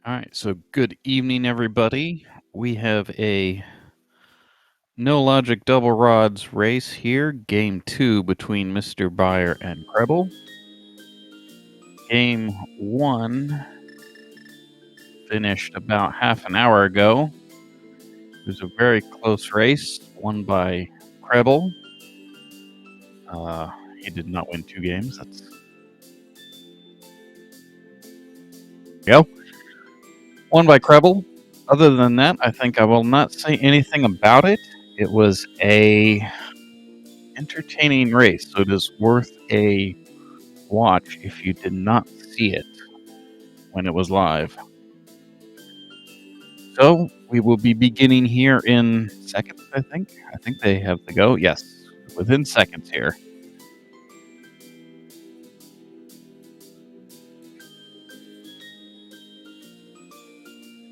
All right, so good evening, everybody. We have a no logic double rods race here, game 2 between MrByer and krelbel. Game 1 finished about half an hour ago. It was a very close race, won by krelbel. He did not win 2 games. That's go. Won by krelbel. Other than that, I think I will not say anything about it. It was a entertaining race, so it is worth a watch if you did not see it when it was live. So we will be beginning here in seconds, I think. I think they have to go. Yes, within seconds here.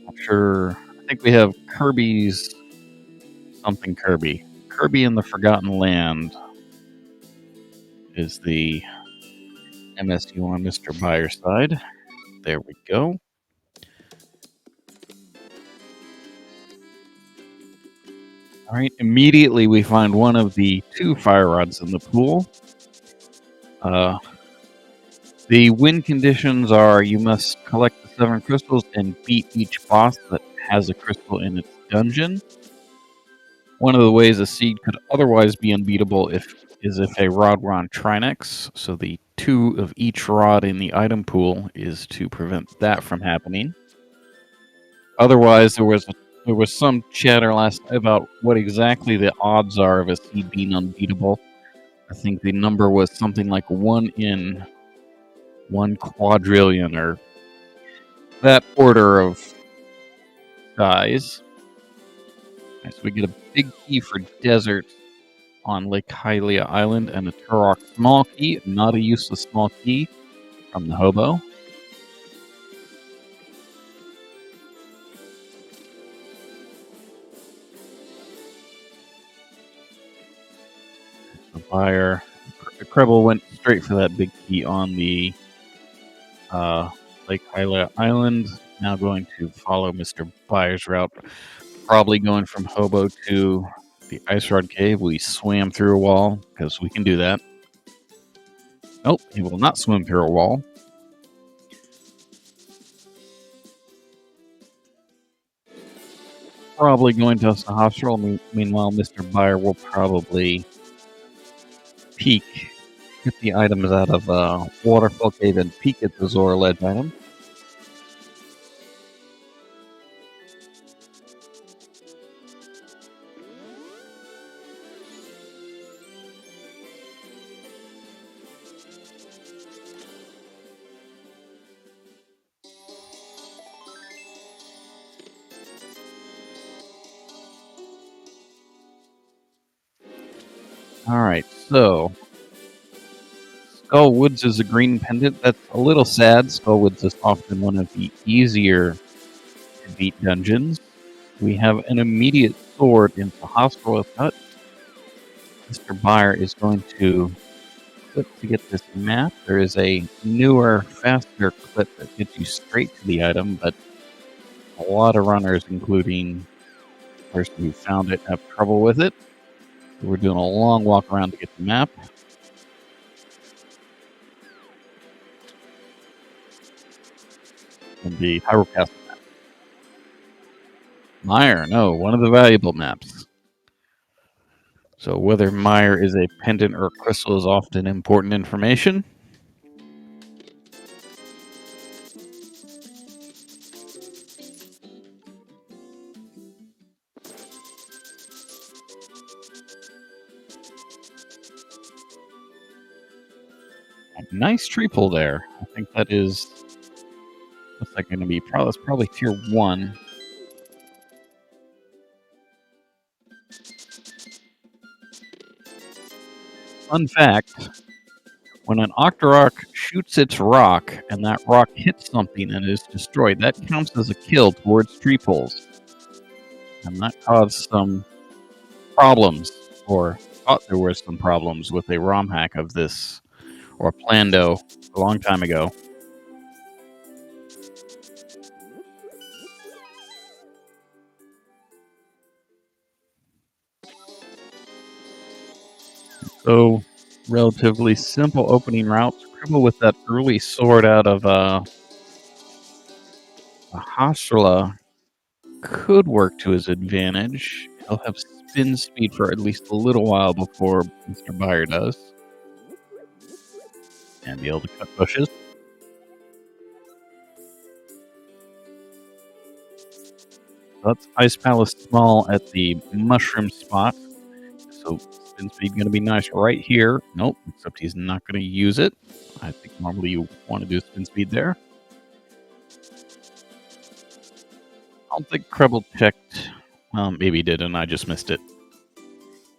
I'm sure. I think we have Kirby's something Kirby. Kirby in the Forgotten Land is the MSU on MrByer's side. There we go. All right, immediately we find one of the 2 fire rods in the pool. The win conditions are you must collect the 7 crystals and beat each boss that has a crystal in its dungeon. One of the ways a seed could otherwise be unbeatable is if a rod were on Trinex, so the 2 of each rod in the item pool is to prevent that from happening. Otherwise, there was some chatter last night about what exactly the odds are of a seed being unbeatable. I think the number was something like 1 in 1 quadrillion, or that order of size. Right, so we get a big key for desert on Lake Hylia Island and a Turok small key, not a useless small key from the hobo. The buyer, krelbel went straight for that big key on the Lake Hylia Island. Now going to follow MrByer's route, probably going from hobo to the Ice Rod Cave. We swam through a wall because we can do that. Nope, he will not swim through a wall. Probably going to the hospital. Meanwhile, MrByer will probably peek, get the items out of Waterfall Cave and peek at the Zora Ledge item. Alright, so Skullwoods is a green pendant. That's a little sad. Skullwoods is often one of the easier to beat dungeons. We have an immediate sword into Hospital Cut. MrByer is going to clip to get this map. There is a newer, faster clip that gets you straight to the item, but a lot of runners, including the person who found it, have trouble with it. So we're doing a long walk around to get the map. And the Hyrule map. Meyer, no, one of the valuable maps. So whether Meyer is a pendant or a crystal is often important information. Nice tree pull there. I think that is, what's that going to be? That's probably tier 1. Fun fact, when an Octorok shoots its rock and that rock hits something and is destroyed, that counts as a kill towards tree pulls. And that caused some problems, or thought there were some problems with a ROM hack of this, or a Plando, a long time ago. So, relatively simple opening routes. Krelbel with that early sword out of a Hashla could work to his advantage. He'll have spin speed for at least a little while before MrByer does. And be able to cut bushes. That's Ice Palace Small at the mushroom spot. So spin speed going to be nice right here. Nope, except he's not going to use it. I think normally you want to do spin speed there. I don't think Krelbel checked. Well, maybe he did and I just missed it.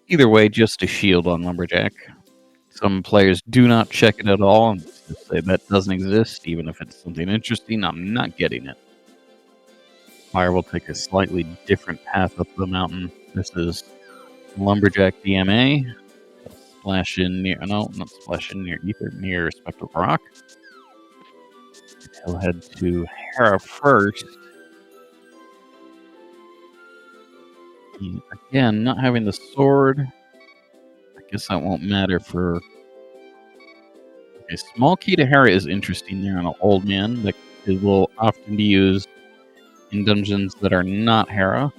Either way, just a shield on Lumberjack. Some players do not check it at all and just say that doesn't exist. Even if it's something interesting, I'm not getting it. Fire will take a slightly different path up the mountain. This is Lumberjack DMA. Splash in near, no, not splash in near ether, near Spectral Rock. He'll head to Hera first. Again, not having the sword. I guess that won't matter for. Okay, small key to Hera is interesting there on an old man that will often be used in dungeons that are not Hera.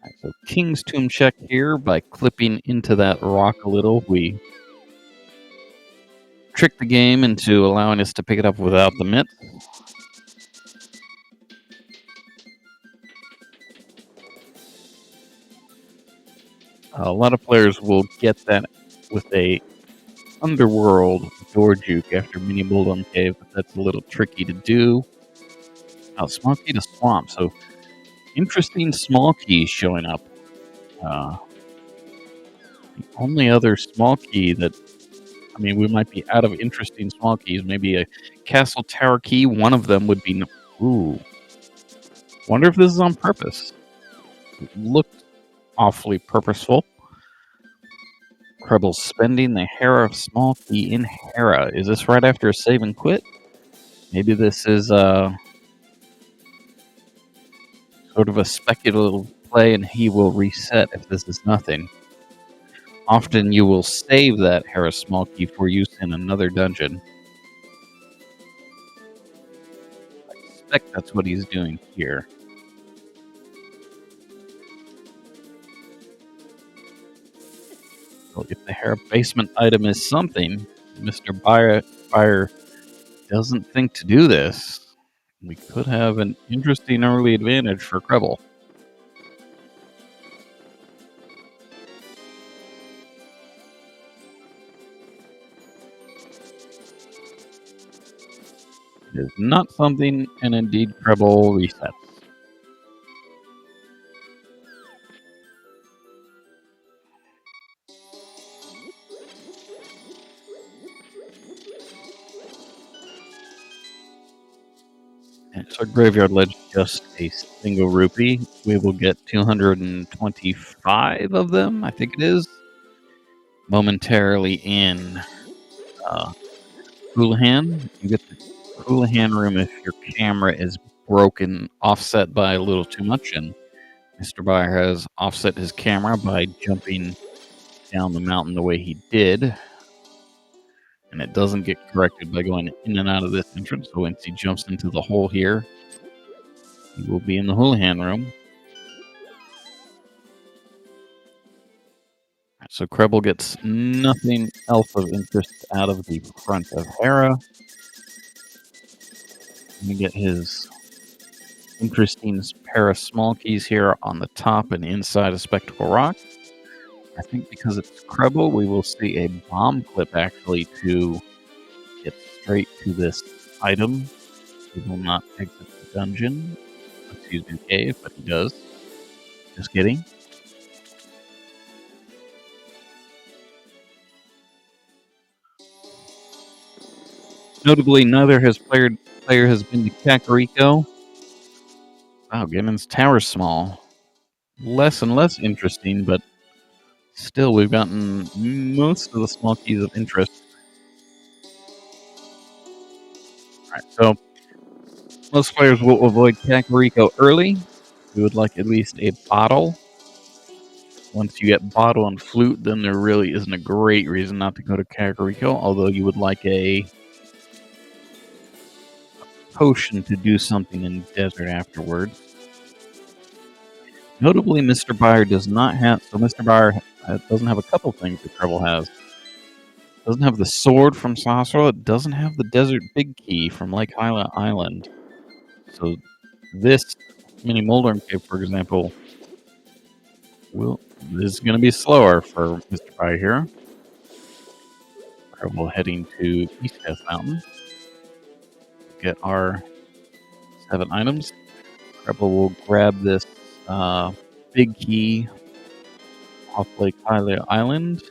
Right, so King's Tomb check here by clipping into that rock a little. We trick the game into allowing us to pick it up without the mitt. A lot of players will get that with a Underworld door juke after Mini Bulldog Cave, but that's a little tricky to do. Small key to Swamp, so interesting small keys showing up. The only other small key that, I mean, we might be out of interesting small keys. Maybe a Castle Tower key. One of them would be. Ooh. Wonder if this is on purpose. It looked awfully purposeful. Krelbel spending the Hera small key in Hera. Is this right after a save and quit? Maybe this is sort of a speculative play and he will reset if this is nothing. Often you will save that Hera small key for use in another dungeon. I suspect that's what he's doing here. So if the Hera basement item is something, MrByer doesn't think to do this. We could have an interesting early advantage for Krelbel. It is not something, and indeed Krelbel resets. So Graveyard Ledge, just a single rupee. We will get 225 of them, I think it is, momentarily in Houlihan. You get the Houlihan room if your camera is broken, offset by a little too much, and MrByer has offset his camera by jumping down the mountain the way he did. And it doesn't get corrected by going in and out of this entrance. So once he jumps into the hole here, he will be in the Houlihan room. So Krelbel gets nothing else of interest out of the front of Hera. We get his interesting pair of small keys here on the top and inside of Spectacle Rock. I think because it's Krelbel, we will see a bomb clip actually to get straight to this item. He will not exit the dungeon. Excuse me, the cave, but he does. Just kidding. Notably, neither player has been to Kakariko. Wow, Ganon's tower's small. Less and less interesting, but still, we've gotten most of the small keys of interest. Alright, so most players will avoid Kakariko early. We would like at least a bottle. Once you get bottle and flute, then there really isn't a great reason not to go to Kakariko, although you would like a potion to do something in desert afterwards. Notably, MrByer does not have... So MrByer doesn't have a couple things that krelbel has. Doesn't have the sword from Sasro. It doesn't have the desert big key from Lake Hyla Island. So this mini Moldorm cave, for example, is going to be slower for MrByer here. krelbel heading to East Death Mountain. Get our 7 items. krelbel will grab this big key off Lake Hyla Island.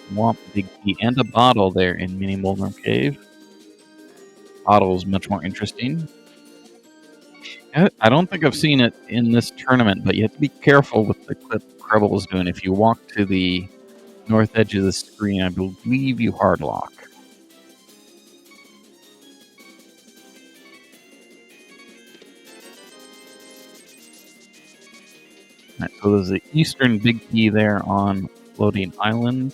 Swamp big key and a bottle there in Mini Moldorm Cave. Bottle is much more interesting. I don't think I've seen it in this tournament, but you have to be careful with the clip krelbel is doing. If you walk to the north edge of the screen, I believe you hard lock. Right, so there's the eastern big key there on Floating Island.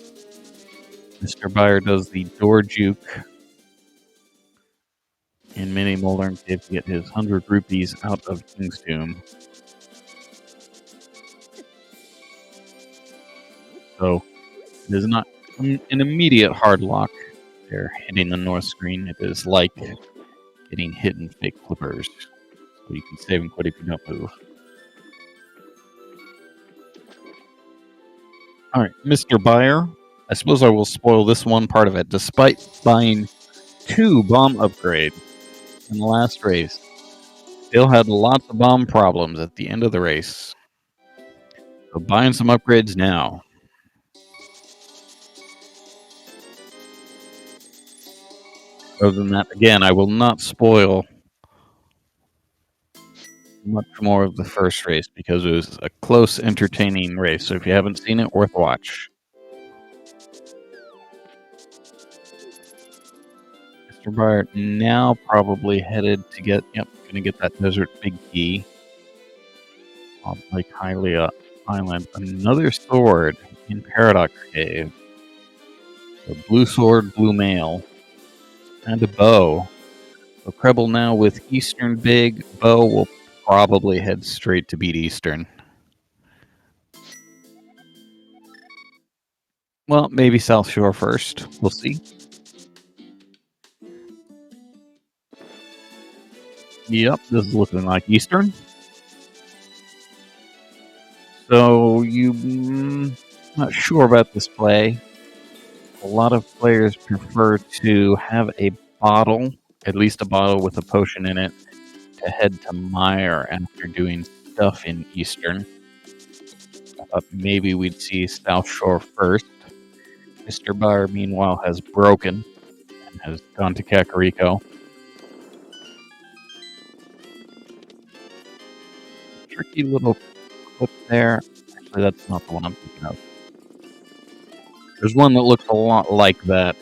MrByer does the door juke in Mini Moldorm Cave to get his 100 rupees out of King's Tomb. So it is not an immediate hard lock there hitting the north screen. It is like getting hit in fake flippers. So you can save and quit if you don't move. Alright, MrByer. I suppose I will spoil this one part of it. Despite buying 2 bomb upgrades in the last race, still had lots of bomb problems at the end of the race. So buying some upgrades now. Other than that, again, I will not spoil much more of the first race because it was a close, entertaining race. So if you haven't seen it, worth watch. MrByer now probably headed to get, gonna get that desert big key on Lake Hylia Island. Another sword in Paradox Cave. A blue sword, blue mail, and a bow. So krelbel now with Eastern big. Bow will probably head straight to beat Eastern. Well, maybe South Shore first. We'll see. Yep, this is looking like Eastern. So not sure about this play. A lot of players prefer to have a bottle, at least a bottle with a potion in it, to head to Meyer after doing stuff in Eastern. I thought maybe we'd see South Shore first. MrByer, meanwhile, has broken and has gone to Kakariko. Tricky little clip there. Actually, that's not the one I'm thinking of. There's one that looks a lot like that.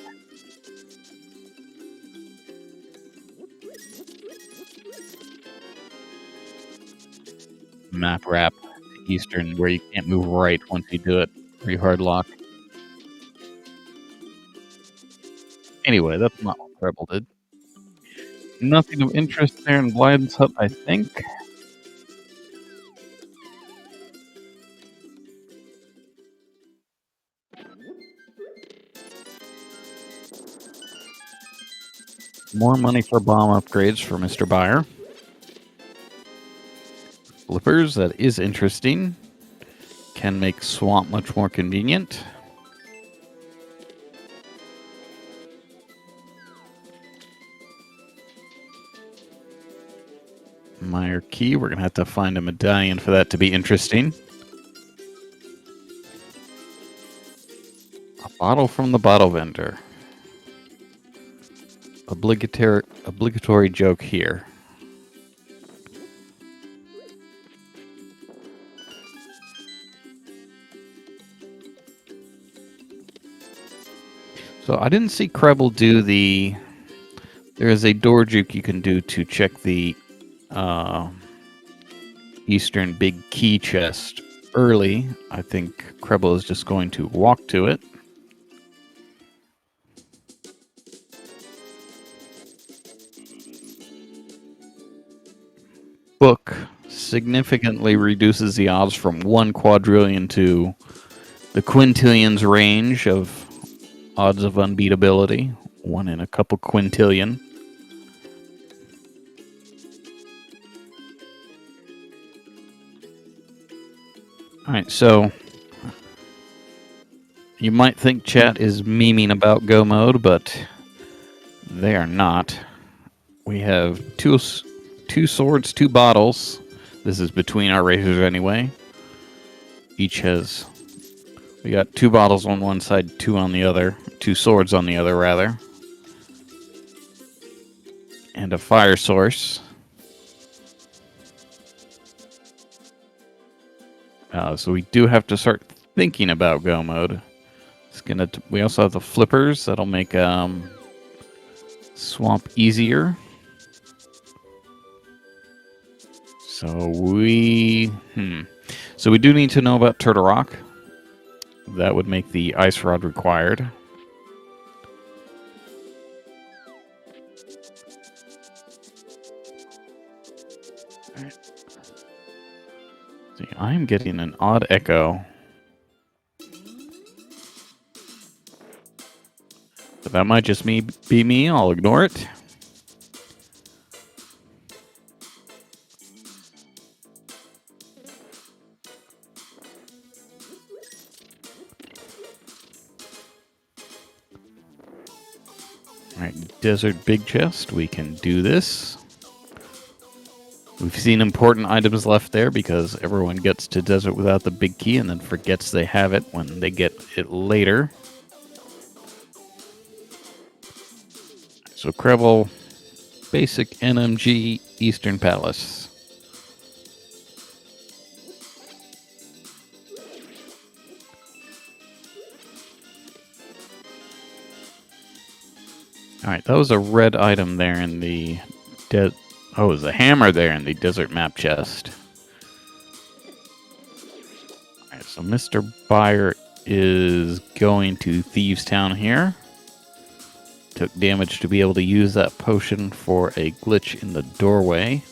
Map wrap to Eastern where you can't move right once you do it. Pretty hard lock. Anyway, that's not what krelbel did. Nothing of interest there in Blyden's Hut, I think. More money for bomb upgrades for MrByer. Flippers, that is interesting. Can make Swamp much more convenient. Meyer key, we're going to have to find a medallion for that to be interesting. A bottle from the bottle vendor. Obligatory joke here. So I didn't see krelbel do the... There is a door juke you can do to check the eastern big key chest early. I think krelbel is just going to walk to it. Book significantly reduces the odds from 1 quadrillion to the quintillions range of odds of unbeatability. 1 in a couple quintillion. Alright, so you might think chat is memeing about Go mode, but they are not. We have two swords, 2 bottles. This is between our races anyway. Each has... We got 2 bottles on one side, 2 on the other. 2 swords on the other, rather. And a fire source. So we do have to start thinking about Go mode. We also have the flippers that'll make swamp easier. So we do need to know about Turtle Rock. That would make the ice rod required. See, I'm getting an odd echo. But that might just be me. I'll ignore it. Alright, desert big chest. We can do this. We've seen important items left there because everyone gets to desert without the big key and then forgets they have it when they get it later. So krelbel, basic NMG Eastern Palace. Alright, that was a red item there in the... Oh, it was a hammer there in the desert map chest. Alright, so MrByer is going to Thieves Town here. Took damage to be able to use that potion for a glitch in the doorway.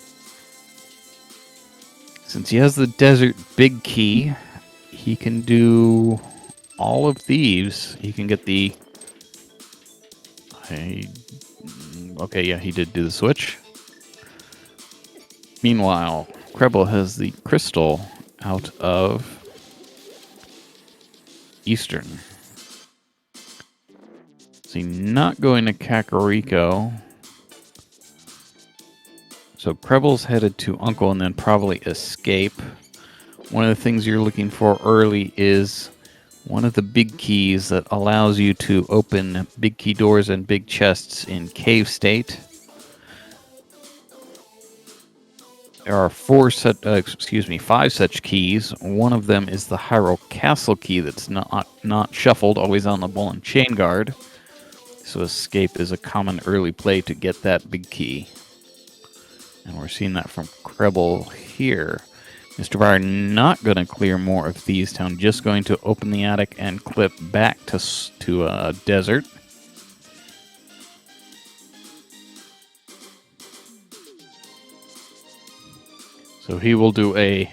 Since he has the desert big key, he can do all of thieves. He can get the... Okay, yeah, he did do the switch. Meanwhile, krelbel has the crystal out of Eastern. See, not going to Kakariko. So krelbel's headed to Uncle and then probably escape. One of the things you're looking for early is one of the big keys that allows you to open big key doors and big chests in cave state. There are 5 such keys. One of them is the Hyrule Castle key that's not shuffled, always on the ball and chain guard. So escape is a common early play to get that big key. And we're seeing that from krelbel here. MrByer not going to clear more of Thieves Town, just going to open the attic and clip back to desert. So he will do a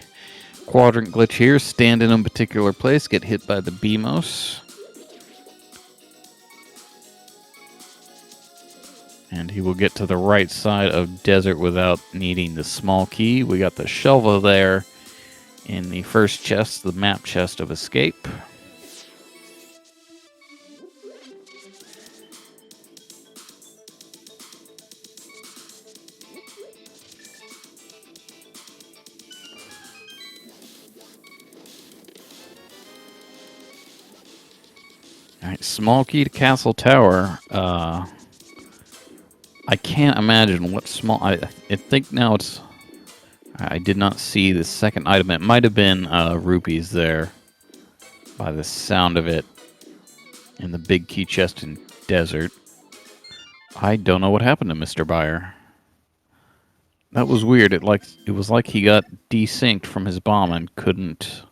quadrant glitch here, stand in a particular place, get hit by the BMOS. And he will get to the right side of desert without needing the small key. We got the shovel there in the first chest, the map chest of escape. Alright, small key to Castle Tower. I can't imagine what small... I think now it's... I did not see the second item. It might have been rupees there, by the sound of it, in the big key chest in desert. I don't know what happened to MrByer. That was weird. It was like he got desynced from his bomb and couldn't.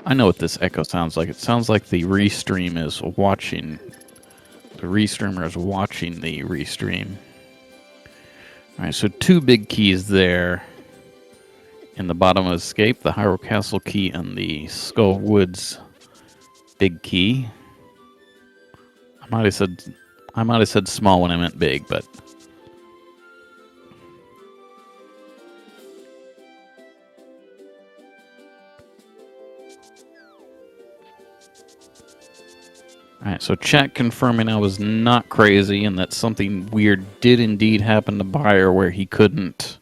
I know what this echo sounds like. It sounds like the restream is watching. The restreamer is watching the restream. Alright, so 2 big keys there. In the bottom of escape, the Hyrule Castle key and the Skull Woods big key. I might have said small when I meant big, but alright, so chat confirming I was not crazy and that something weird did indeed happen to Byer where he couldn't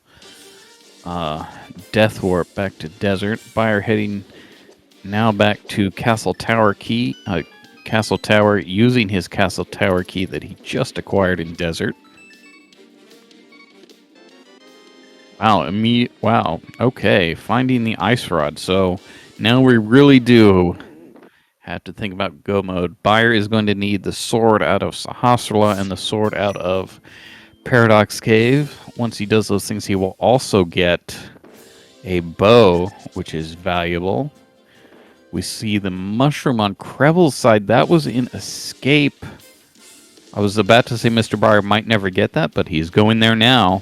death warp back to desert. Byer heading now back to Castle Tower key, Castle Tower, using his Castle Tower key that he just acquired in desert. Wow, wow, okay, finding the ice rod. So now we really do have to think about go mode. Byer is going to need the sword out of Sahasrara and the sword out of Paradox Cave. Once he does those things, he will also get a bow, which is valuable. We see the mushroom on Krelbel's side. That was in escape. I was about to say MrByer might never get that, but he's going there now.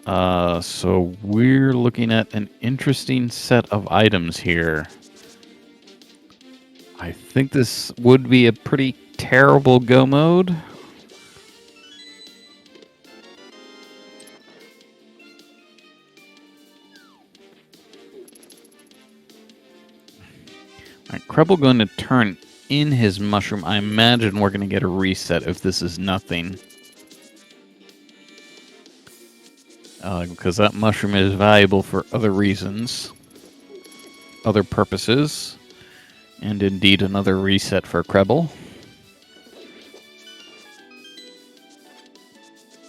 So we're looking at an interesting set of items here. I think this would be a pretty terrible go mode. Alright, Krelbel going to turn in his mushroom. I imagine we're going to get a reset if this is nothing. Because that mushroom is valuable for other reasons. Other purposes. And indeed another reset for Krelbel.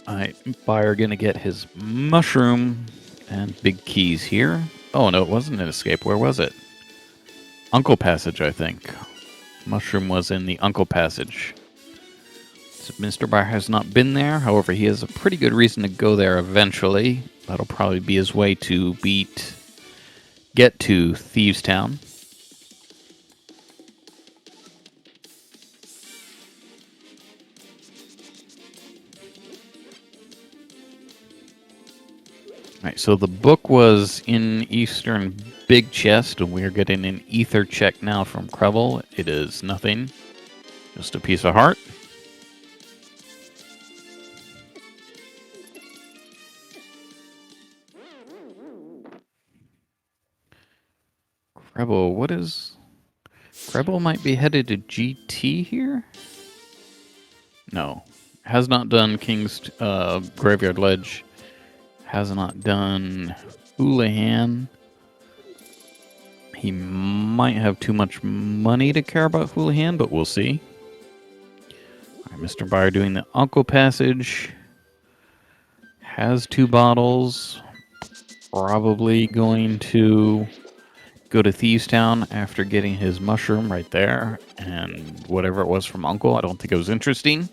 Alright, Byer going to get his mushroom and big keys here. Oh no, it wasn't an escape. Where was it? Uncle Passage, I think. Mushroom was in the Uncle Passage. So MrByer has not been there. However, he has a pretty good reason to go there eventually. That'll probably be his way to get to Thieves Town. Alright, so the book was in Eastern Big Chest, and we're getting an ether check now from Krelbel. It is nothing. Just a piece of heart. Krelbel, what is... Krelbel might be headed to GT here? No. Has not done King's Graveyard Ledge. Has not done Houlihan. He might have too much money to care about Houlihan, but we'll see. All right, MrByer doing the Uncle Passage. Has 2 bottles. Probably going to go to Thieves Town after getting his mushroom right there. And whatever it was from Uncle, I don't think it was interesting.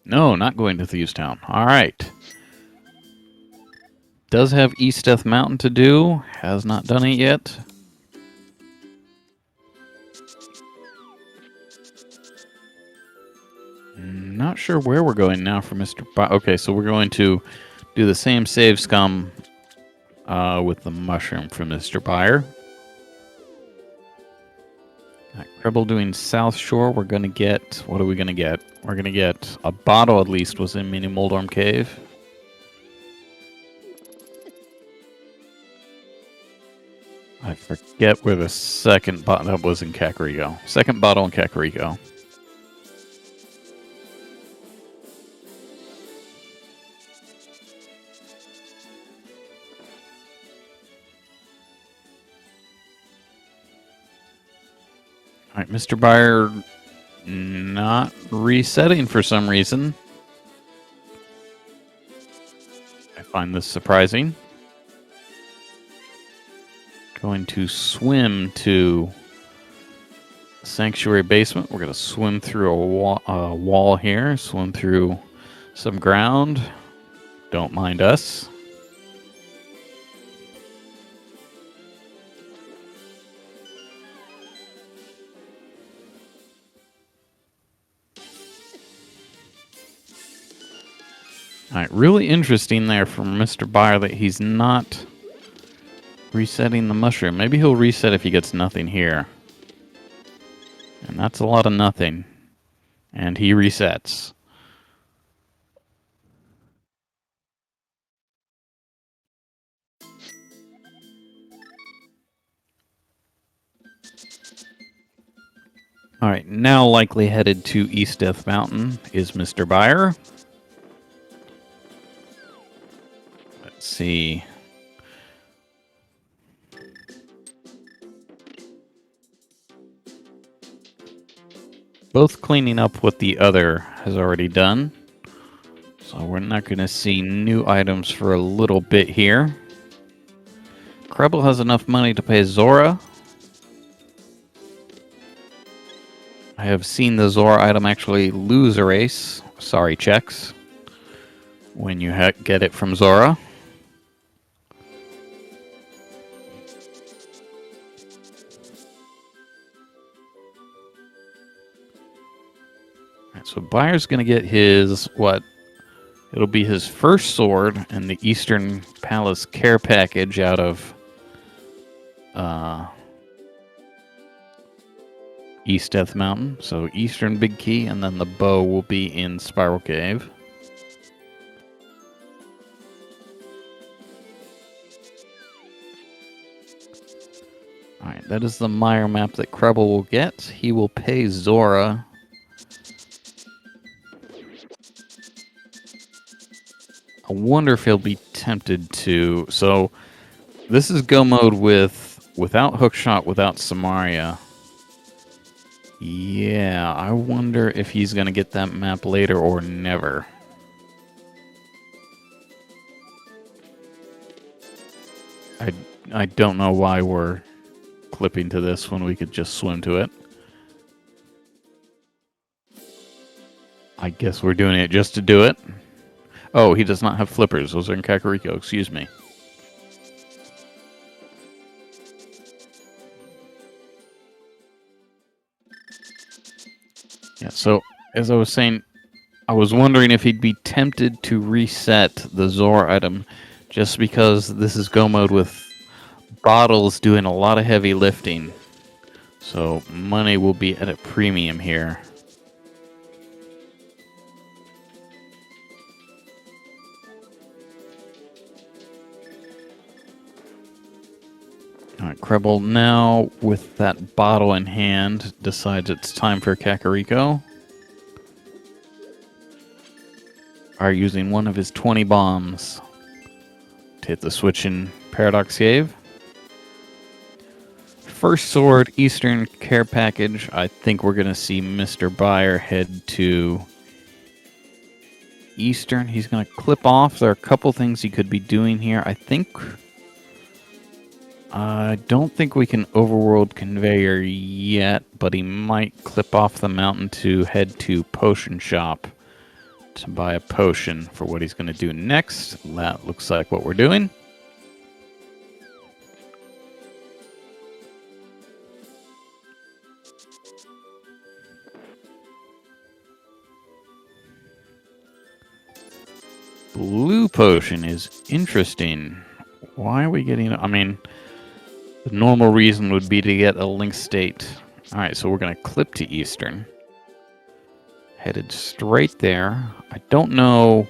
No, not going to Thieves Town. All right. Does have East Death Mountain to do. Has not done it yet. Not sure where we're going now for MrByer. Okay, so we're going to do the same save scum with the mushroom from MrByer. Krelbel doing South Shore. We're going to get... What are we going to get? We're going to get... A bottle, at least, was in Mini Moldorm Cave. I forget where the second bottle... That was in Kakariko. Second bottle in Kakariko. Alright, MrByer not resetting for some reason. find this surprising. Going to swim to Sanctuary basement. We're going to swim through a wall here, swim through some ground. Don't mind us. All right, really interesting there from MrByer that he's not resetting the mushroom. Maybe he'll reset if he gets nothing here. And that's a lot of nothing. And he resets. All right, now likely headed to East Death Mountain is MrByer. Let's see. Both cleaning up what the other has already done. So we're not going to see new items for a little bit here. Krelbel has enough money to pay Zora. I have seen the Zora item actually lose a race. Sorry, checks. When you get it from Zora. So Byer's going to get his, what? It'll be his first sword and the Eastern Palace care package out of East Death Mountain. So Eastern Big Key, and then the bow will be in Spiral Cave. Alright, that is the Meyer map that Krelbel will get. He will pay Zora. I wonder if he'll be tempted to... So, this is go mode without Hookshot, without Samaria. Yeah, I wonder if he's going to get that map later or never. I don't know why we're clipping to this when we could just swim to it. I guess we're doing it just to do it. Oh, he does not have flippers. Those are in Kakariko. Excuse me. Yeah, so, as I was saying, I was wondering if he'd be tempted to reset the Zora item just because this is go mode with bottles doing a lot of heavy lifting. So, money will be at a premium here. Alright, Krelbel now, with that bottle in hand, decides it's time for Kakariko. Are using one of his 20 bombs to hit the switch in Paradox Cave. First sword, Eastern care package. I think we're going to see MrByer head to Eastern. He's going to clip off. There are a couple things he could be doing here. I don't think we can overworld conveyor yet, but he might clip off the mountain to head to Potion Shop to buy a potion for what he's going to do next. That looks like what we're doing. Blue potion is interesting. Why are we getting... I mean, the normal reason would be to get a link state. Alright, so we're going to clip to Eastern. Headed straight there. I don't know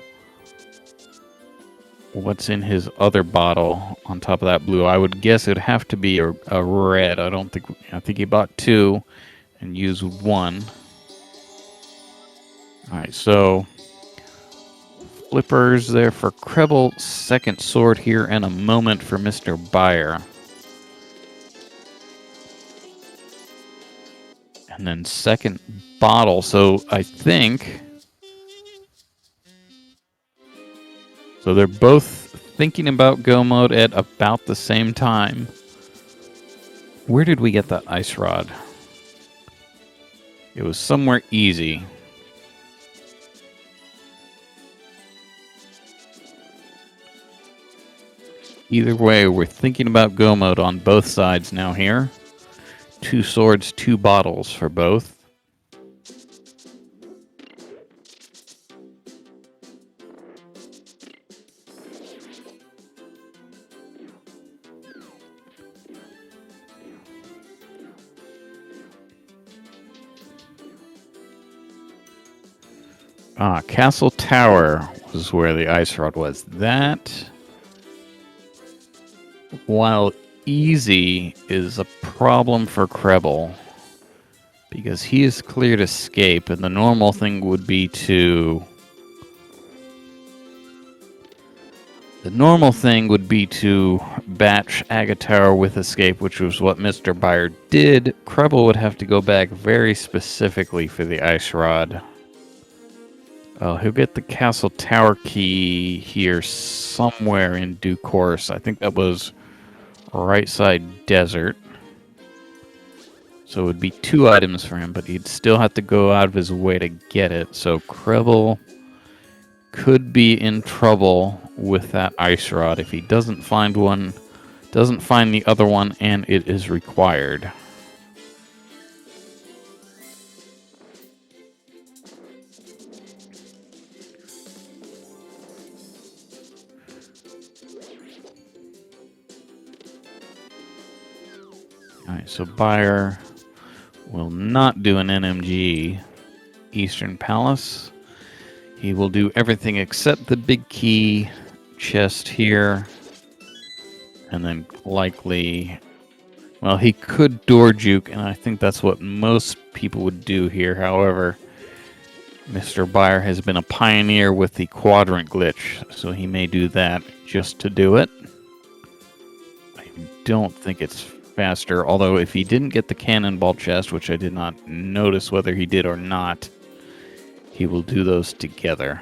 what's in his other bottle on top of that blue. I would guess it would have to be a red. I think he bought 2 and used 1. Alright, so flippers there for Krelbel. Second sword here and a moment for MrByer. And then second bottle. So I think... So they're both thinking about go mode at about the same time. Where did we get that ice rod? It was somewhere easy. Either way, we're thinking about go mode on both sides now here. 2 swords, 2 bottles for both. Castle Tower was where the ice rod was. That, while easy, is a problem for krelbel, because he is cleared escape, and the normal thing would be to... batch Agatower with escape, which was what MrByer did. krelbel would have to go back very specifically for the ice rod. He'll get the Castle Tower key here somewhere in due course. I think that was right side desert. So it would be 2 items for him, but he'd still have to go out of his way to get it. So krelbel could be in trouble with that ice rod if he doesn't find the other one, and it is required. Alright, so Byer will not do an NMG Eastern Palace. He will do everything except the big key chest here. And then likely... Well, he could door juke, and I think that's what most people would do here. However, MrByer has been a pioneer with the quadrant glitch, so he may do that just to do it. I don't think it's faster, although if he didn't get the cannonball chest, which I did not notice whether he did or not, he will do those together.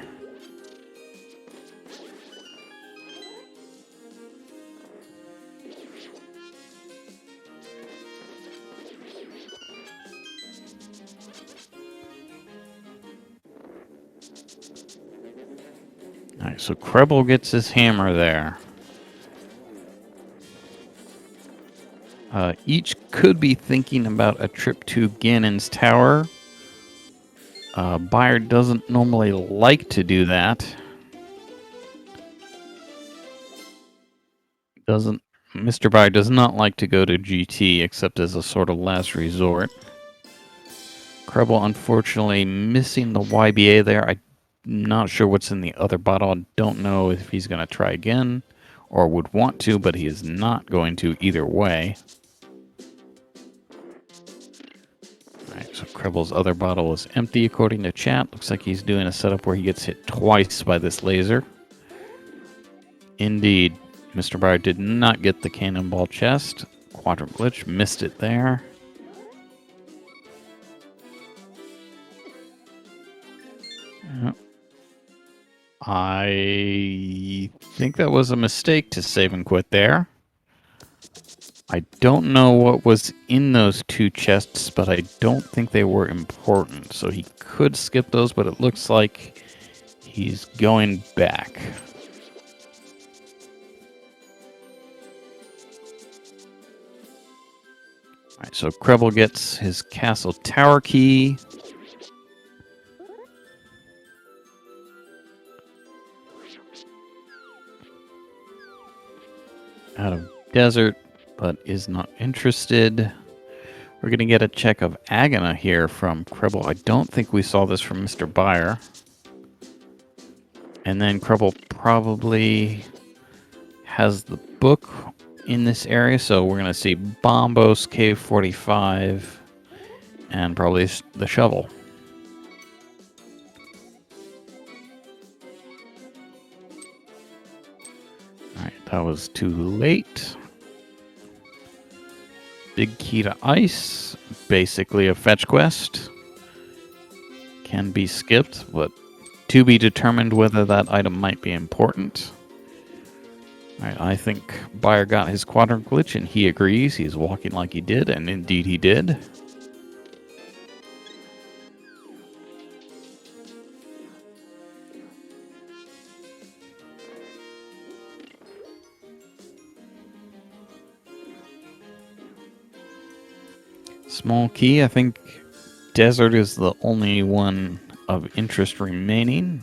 Alright, so krelbel gets his hammer there. Each could be thinking about a trip to Ganon's Tower. Byer doesn't normally like to do that. MrByer does not like to go to GT except as a sort of last resort. krelbel unfortunately missing the YBA there. I'm not sure what's in the other bottle. I don't know if he's going to try again or would want to, but he is not going to either way. Alright, so krelbel's other bottle is empty according to chat. Looks like he's doing a setup where he gets hit twice by this laser. Indeed, MrByer did not get the cannonball chest. Quadrant glitch, missed it there. I think that was a mistake to save and quit there. I don't know what was in those 2 chests, but I don't think they were important. So he could skip those, but it looks like he's going back. Alright, so krelbel gets his Castle Tower key. Out of desert, but is not interested. We're going to get a check of Agana here from krelbel. I don't think we saw this from MrByer. And then krelbel probably has the book in this area, so we're going to see Bombos, Cave 45, and probably the shovel. Alright, that was too late. Big key to ice, basically a fetch quest. Can be skipped, but to be determined whether that item might be important. Alright, I think Byer got his quadrant glitch, and he agrees. He's walking like he did, and indeed he did. Small key, I think desert is the only one of interest remaining.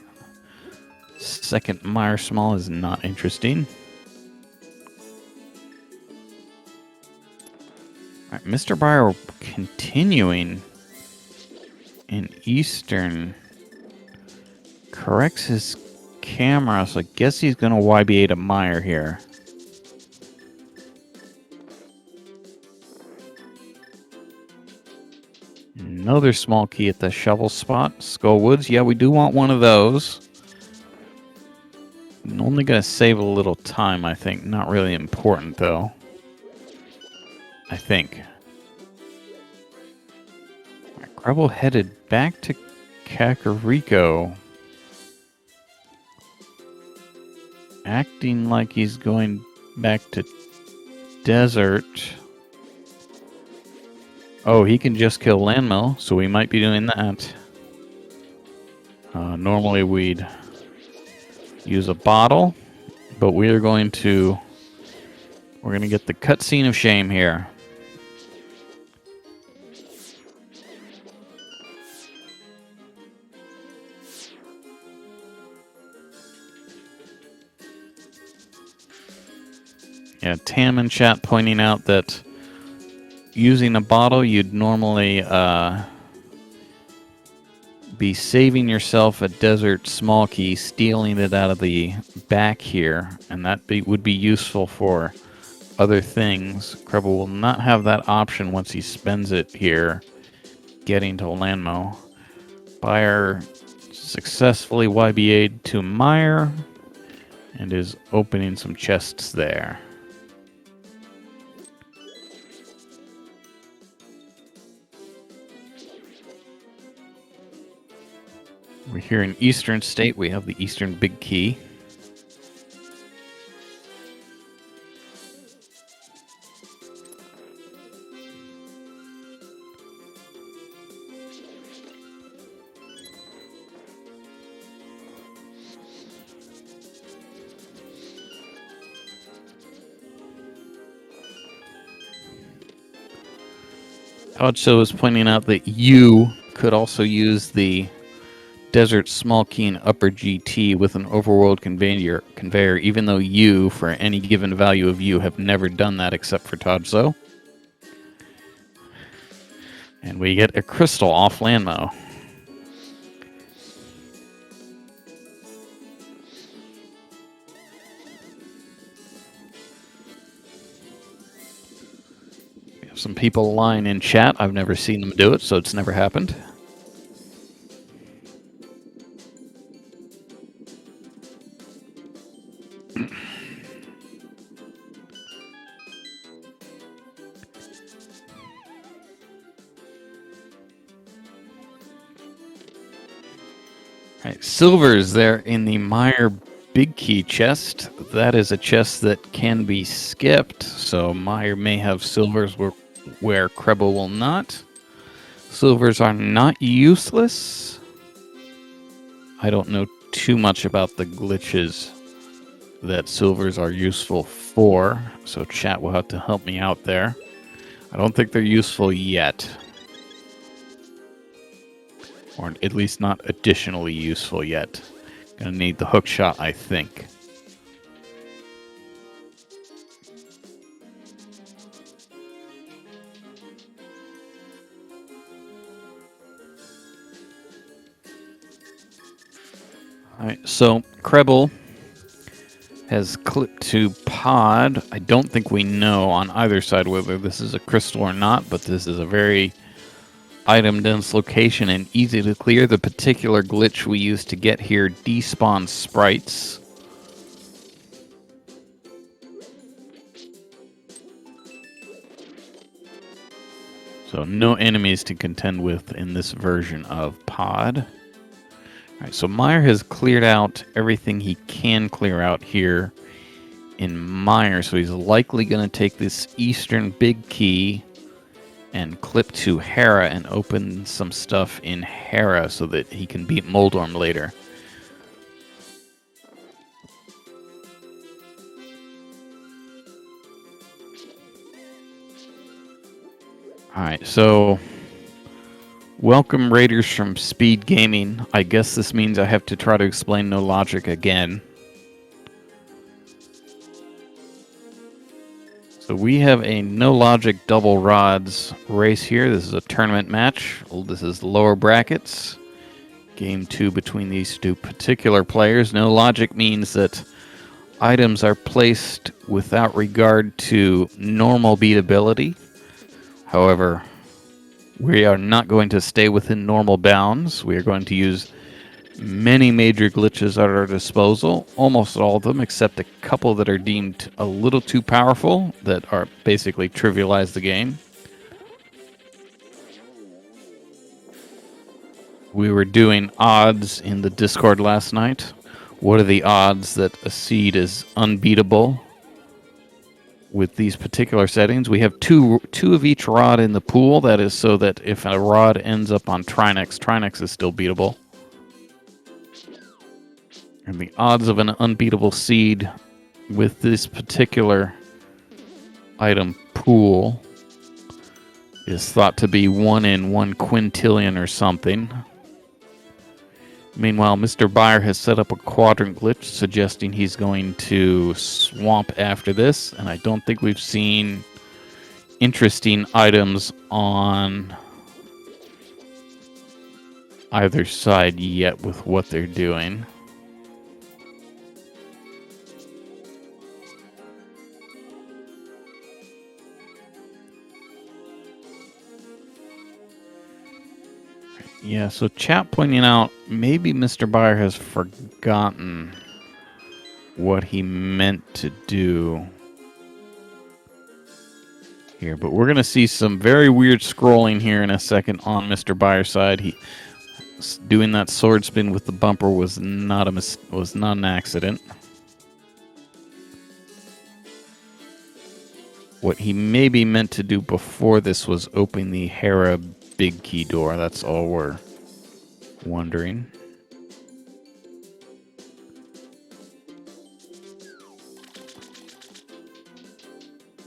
Second Meyer small is not interesting. Alright, MrByer continuing in Eastern. Corrects his camera, so I guess he's going to YBA to Meyer here. Another small key at the shovel spot. Skull Woods. Yeah, we do want one of those. I'm only going to save a little time, I think. Not really important, though. I think. Krelbel headed back to Kakariko. Acting like he's going back to desert. Oh, he can just kill landmill, so we might be doing that. Normally we'd use a bottle, but we're going to get the cutscene of shame here. Yeah, Tam in chat pointing out that using a bottle, you'd normally be saving yourself a desert small key, stealing it out of the back here, and that would be useful for other things. Krelbel will not have that option once he spends it here, getting to Landmo. Byer successfully YBA'd to Meyer, and is opening some chests there. We're here in Eastern State. We have the Eastern Big Key. Hodso is pointing out that you could also use the Desert Small Key in Upper GT with an Overworld conveyor, even though you, for any given value of you, have never done that except for Todso. And we get a crystal off Landmo. We have some people lying in chat. I've never seen them do it, so it's never happened. Right, silver's there in the Meyer Big Key chest. That is a chest that can be skipped, so Meyer may have silvers where Krelbel will not. Silvers are not useless. I don't know too much about the glitches that silvers are useful for, so chat will have to help me out there. I don't think they're useful yet. Or at least not additionally useful yet. Gonna need the hook shot, I think. Alright, so Krelbel has clipped to pod. I don't think we know on either side whether this is a crystal or not, but this is a very item dense location and easy to clear. The particular glitch we used to get here despawns sprites. So no enemies to contend with in this version of pod. Alright, so Meyer has cleared out everything he can clear out here in Meyer, so he's likely going to take this eastern big key and clip to Hera and open some stuff in Hera so that he can beat Moldorm later. Alright, so welcome raiders from SpeedGaming. I guess this means I have to try to explain no logic again. So we have a no logic double rods race here. This is a tournament match. This is lower brackets. Game 2 between these two particular players. No logic means that items are placed without regard to normal beatability. However, we are not going to stay within normal bounds. We are going to use many major glitches at our disposal, almost all of them, except a couple that are deemed a little too powerful, that are basically trivialize the game. We were doing odds in the Discord last night. What are the odds that a seed is unbeatable with these particular settings? We have two of each rod in the pool. That is so that if a rod ends up on Trinex, Trinex is still beatable. And the odds of an unbeatable seed with this particular item pool is thought to be 1 in 1 quintillion or something. Meanwhile, MrByer has set up a quadrant glitch suggesting he's going to swamp after this, and I don't think we've seen interesting items on either side yet with what they're doing. Yeah, so chat pointing out maybe MrByer has forgotten what he meant to do here, but we're going to see some very weird scrolling here in a second on MrByer's side. He doing that sword spin with the bumper was not an accident. What he maybe meant to do before this was open the Hera big key door. That's all we're wondering.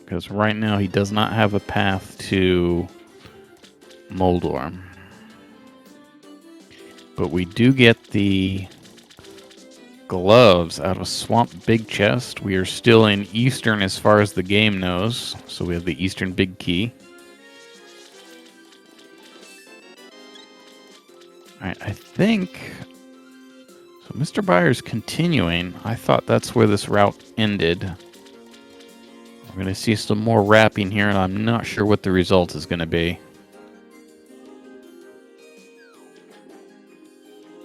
Because right now he does not have a path to Moldorm. But we do get the gloves out of Swamp Big Chest. We are still in Eastern as far as the game knows. So we have the Eastern Big Key. Alright, I think... So MrByer's continuing. I thought that's where this route ended. We're going to see some more wrapping here, and I'm not sure what the result is going to be.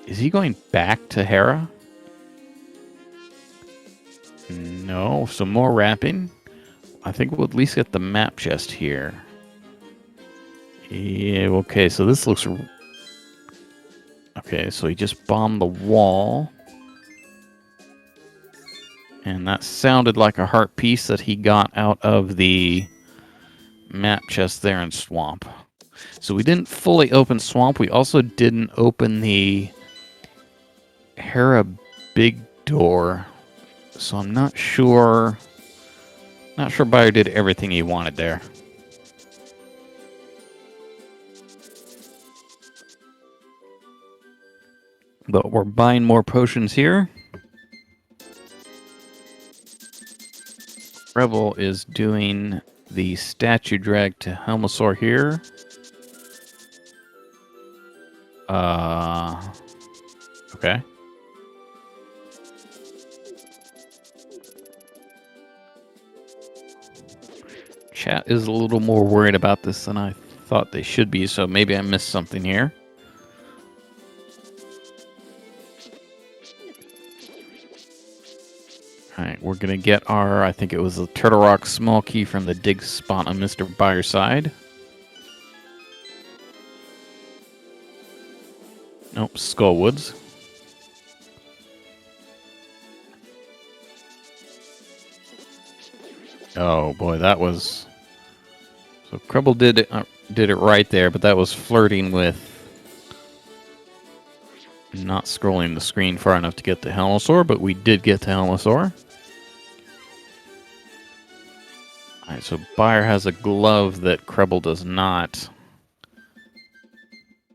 Is he going back to Hera? No, some more wrapping. I think we'll at least get the map chest here. Yeah, okay, so this looks... Okay, so he just bombed the wall. And that sounded like a heart piece that he got out of the map chest there in Swamp. So we didn't fully open Swamp. We also didn't open the Hera big door. So I'm not sure... Not sure Byer did everything he wanted there. But we're buying more potions here. Rebel is doing the statue drag to Helmosaur here. Okay. Chat is a little more worried about this than I thought they should be, so maybe I missed something here. Alright, we're going to get our, I think it was a Turtle Rock small key from the dig spot on MrByer's side. Nope, Skullwoods. Oh boy, that was... So krelbel did it right there, but that was flirting with not scrolling the screen far enough to get to Helmosaur, but we did get to Helmosaur. Alright, so Byer has a glove that krelbel does not.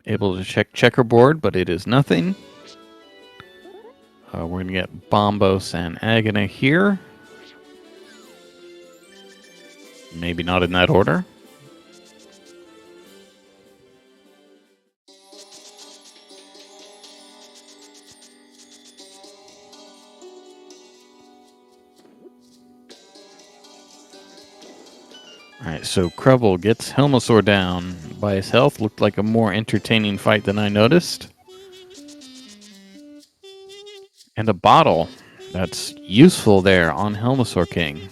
Able to check checkerboard, but it is nothing. We're going to get Bombos and Agony here. Maybe not in that order. Alright, so krelbel gets Helmosaur down by his health. Looked like a more entertaining fight than I noticed. And a bottle. That's useful there on Helmosaur King.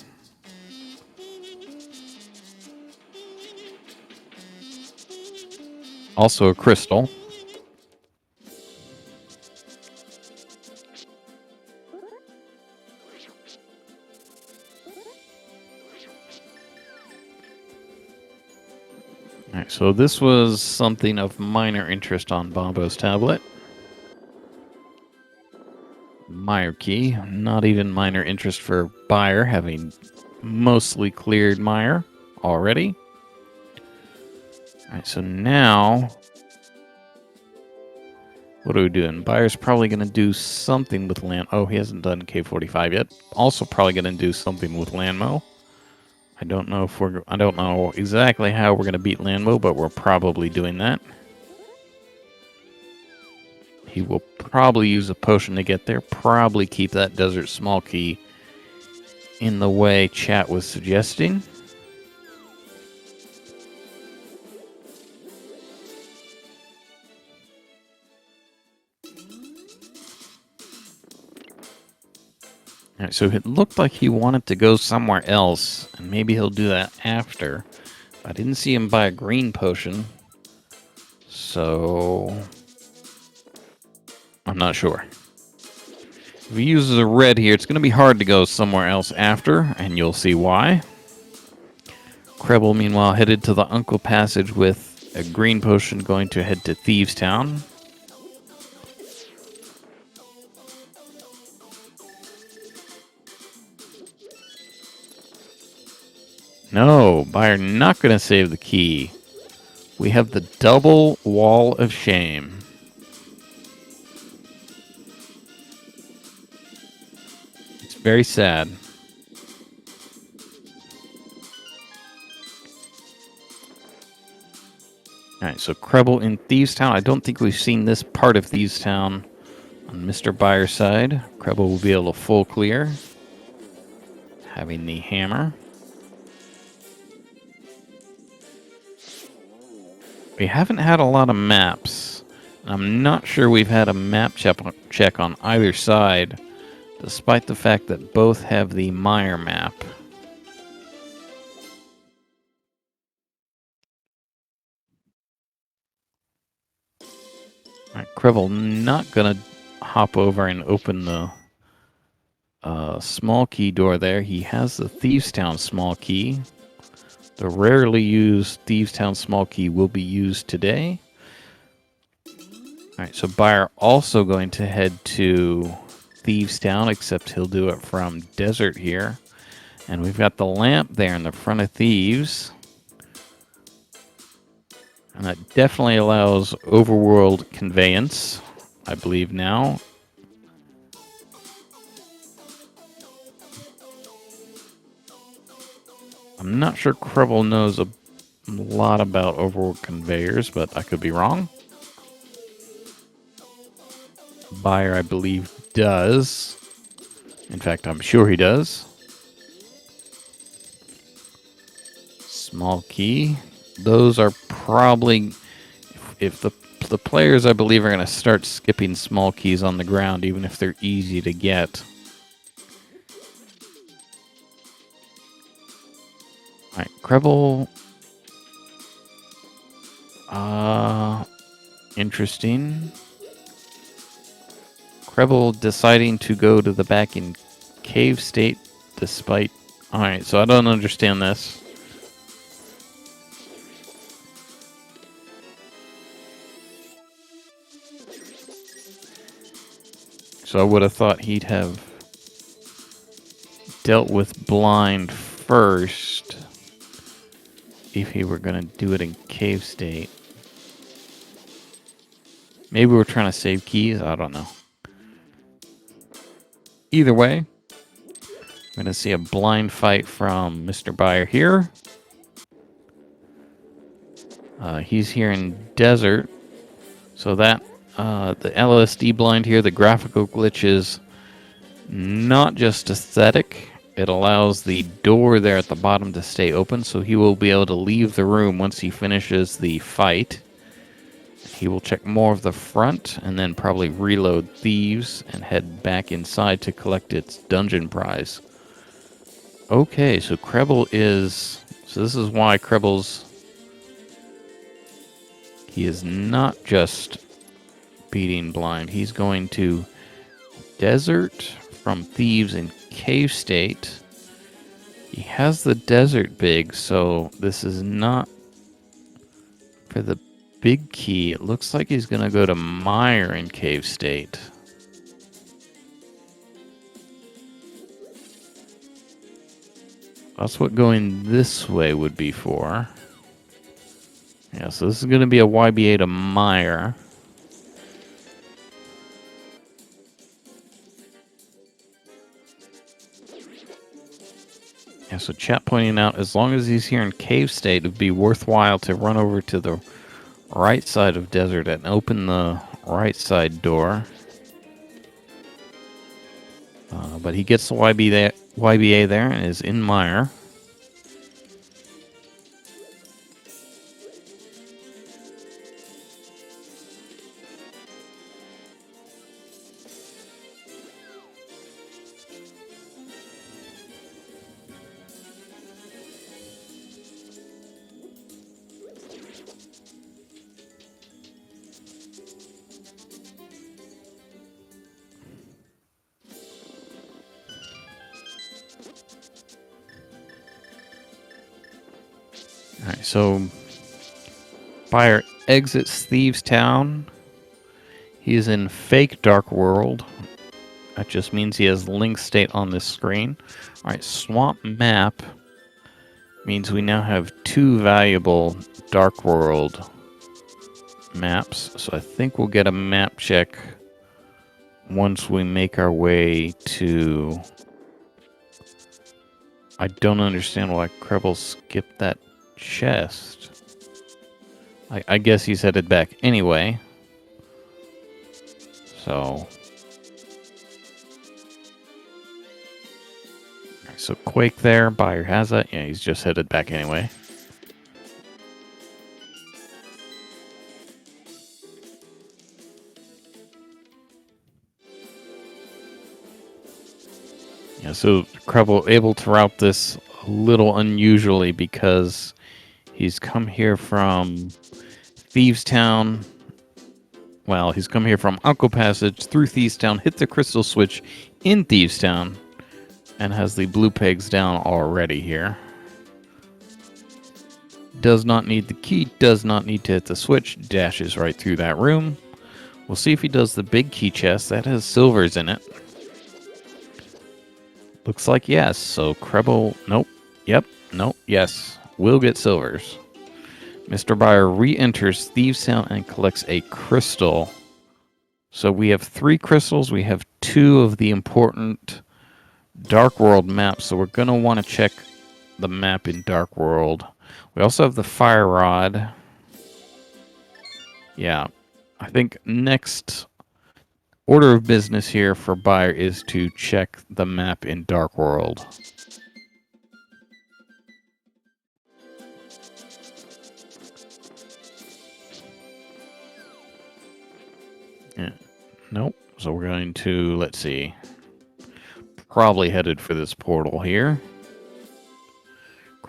Also a crystal. Alright, so this was something of minor interest on Bombo's tablet. Meyer key. Not even minor interest for Byer, having mostly cleared Meyer already. Alright, so now... What are we doing? Byer's probably going to do something with land... Oh, he hasn't done K45 yet. Also probably going to do something with Landmo. I don't know exactly how we're going to beat Landmo, but we're probably doing that. He will probably use a potion to get there. Probably keep that desert small key in the way chat was suggesting. Alright, so it looked like he wanted to go somewhere else, and maybe he'll do that after. I didn't see him buy a green potion, so I'm not sure. If he uses a red here, it's going to be hard to go somewhere else after, and you'll see why. krelbel, meanwhile, headed to the Uncle Passage with a green potion, going to head to Thieves Town. No, Byer not going to save the key. We have the double wall of shame. It's very sad. Alright, so krelbel in Thieves Town. I don't think we've seen this part of Thieves Town on MrByer's side. krelbel will be able to full clear, having the hammer. We haven't had a lot of maps. I'm not sure we've had a map check on either side, despite the fact that both have the Meyer map. Alright, krelbel not gonna hop over and open the small key door there. He has the Thieves Town small key. The rarely used Thieves Town small key will be used today. Alright, so Byer also going to head to Thieves Town, except he'll do it from Desert here. And we've got the lamp there in the front of Thieves. And that definitely allows overworld conveyance, I believe now. I'm not sure krelbel knows a lot about overworld conveyors, but I could be wrong. Byer, I believe, does. In fact, I'm sure he does. Small key. Those are probably... If the players, I believe, are going to start skipping small keys on the ground, even if they're easy to get. Alright, krelbel. Interesting. krelbel deciding to go to the back in cave state, despite Alright, so I don't understand this. So I would have thought he'd have dealt with blind first if he were going to do it in cave state. Maybe we're trying to save keys. I don't know. Either way, I'm going to see a blind fight from MrByer here. He's here in desert. So that, the LSD blind here, the graphical glitch is not just aesthetic. It allows the door there at the bottom to stay open, so he will be able to leave the room once he finishes the fight. He will check more of the front and then probably reload thieves and head back inside to collect its dungeon prize. Okay, so krelbel is... So this is why krelbel's... He is not just beating blind. He's going to desert from thieves in cave state. He has the desert big, so this is not for the big key. It looks like he's going to go to MrByer in cave state. That's what going this way would be for. Yeah, so this is going to be a YBA to MrByer. Yeah, so chat pointing out, as long as he's here in cave state, it would be worthwhile to run over to the right side of desert and open the right side door. But he gets the YBA there and is in MrByer. Alright, so MrByer exits Thieves Town. He is in fake Dark World. That just means he has link state on this screen. Alright, swamp map means we now have 2 valuable Dark World maps. So I think we'll get a map check once we make our way to... I don't understand why krelbel skipped that chest. I guess he's headed back anyway. So... So Quake there, MrByer has that. Yeah, he's just headed back anyway. Yeah, so krelbel able to route this a little unusually because he's come here from Thieves Town. Well, he's come here from Uncle Passage through Thieves Town, hit the crystal switch in Thieves Town, and has the blue pegs down already here. Does not need the key, does not need to hit the switch, dashes right through that room. We'll see if he does the big key chest. That has silvers in it. Looks like yes. So krelbel, nope, yep, nope, yes. Will get silvers. MrByer re-enters Thieves Town and collects a crystal. So we have 3 crystals. We have 2 of the important Dark World maps. So we're going to want to check the map in Dark World. We also have the fire rod. Yeah, I think next order of business here for MrByer is to check the map in Dark World. Yeah. Nope. So we're going to, let's see, probably headed for this portal here.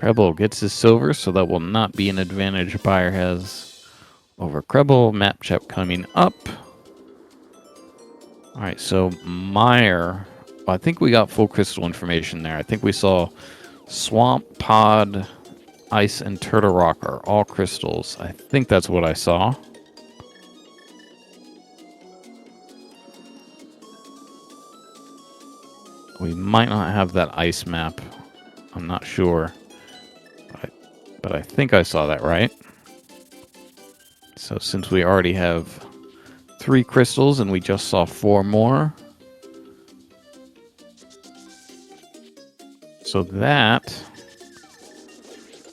krelbel gets his silver, so that will not be an advantage MrByer has over krelbel. Map check coming up. Alright, so MrByer, I think we got full crystal information there. I think we saw Swamp, pod, ice, and turtle rock are all crystals. I think that's what I saw. We might not have that ice map. I'm not sure. But I think I saw that right. So since we already have 3 crystals and we just saw 4 more. So that...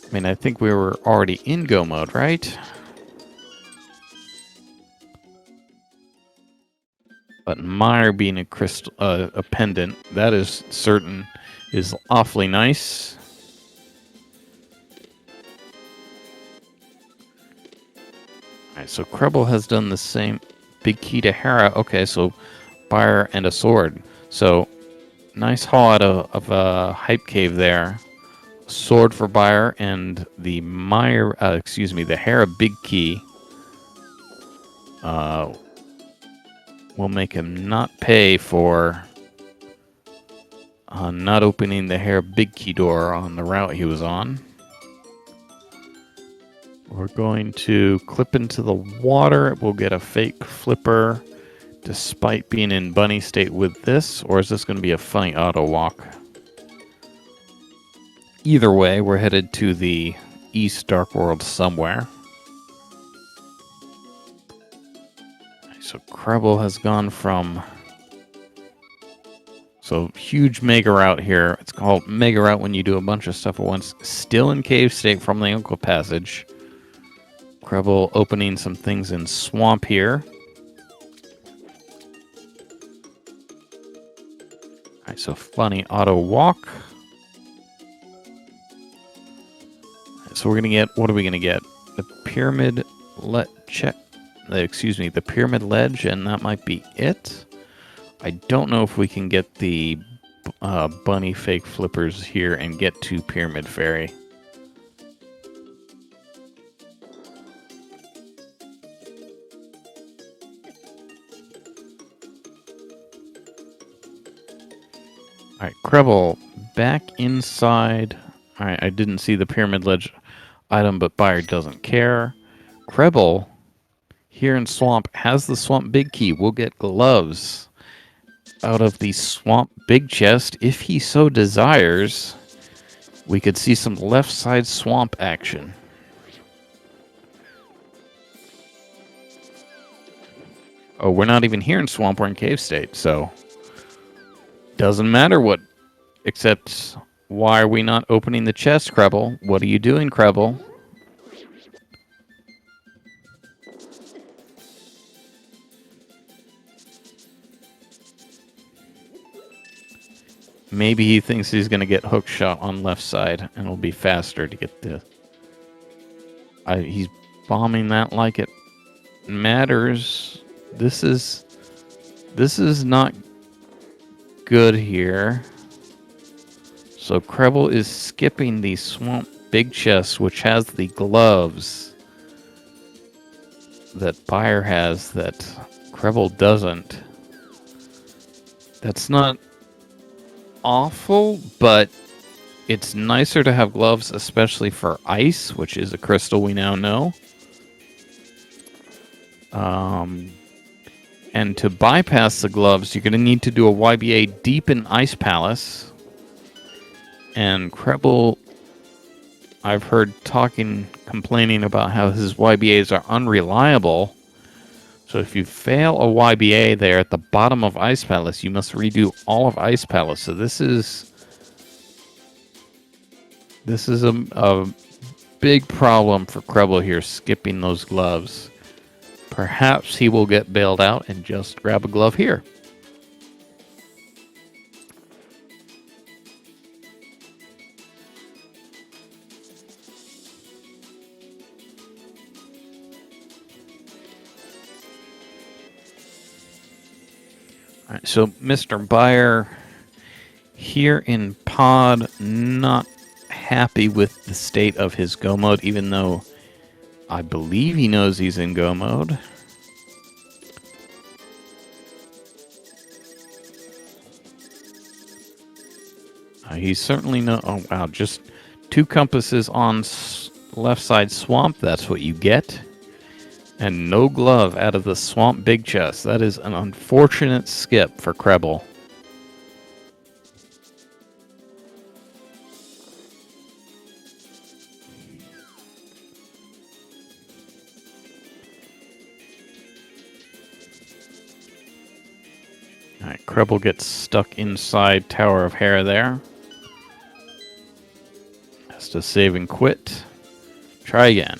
I mean, I think we were already in go mode, right? But MrByer being a crystal, a pendant, that is certain, is awfully nice. Alright, so krelbel has done the same. Big key to Hera. Okay, so Byer and a sword. So, nice haul out of a hype cave there. Sword for Byer and the the Hera big key. Will make him not pay for not opening the Hera big key door on the route he was on. We're going to clip into the water. We'll get a fake flipper despite being in bunny state with this, or is this going to be a funny auto walk? Either way, we're headed to the East Dark World somewhere. So krelbel has gone from... So huge mega route here. It's called mega route when you do a bunch of stuff at once. Still in cave state from the Uncle Passage. krelbel opening some things in swamp here. Alright, so funny auto walk. So we're gonna get, what are we gonna get? The pyramid the pyramid ledge, and that might be it. I don't know if we can get the bunny fake flippers here and get to Pyramid Fairy. Alright, krelbel back inside. Alright, I didn't see the pyramid ledge item, but Byer doesn't care. krelbel here in swamp has the swamp big key. We'll get gloves out of the swamp big chest if he so desires. We could see some left side swamp action. Oh, we're not even here in swamp, we're in cave state, so doesn't matter what, except why are we not opening the chest, krelbel? What are you doing, krelbel? Maybe he thinks he's going to get hook shot on left side, and it'll be faster to get the... he's bombing that like it matters. This is not good here. So krelbel is skipping the swamp big chest, which has the gloves that Byer has that krelbel doesn't. That's not awful, but it's nicer to have gloves, especially for ice, which is a crystal we now know. And to bypass the gloves, you're going to need to do a YBA deep in Ice Palace. And krelbel, I've heard complaining about how his YBAs are unreliable. So if you fail a YBA there at the bottom of Ice Palace, you must redo all of Ice Palace. So this is a big problem for krelbel here, skipping those gloves. Perhaps he will get bailed out and just grab a glove here. All right, so MrByer here in pod, not happy with the state of his go mode, even though I believe he knows he's in go mode. He's certainly no... Oh, wow, just 2 compasses on left side swamp. That's what you get. And no glove out of the swamp big chest. That is an unfortunate skip for krelbel. Alright, krelbel gets stuck inside Tower of Hair there. Has to save and quit. Try again.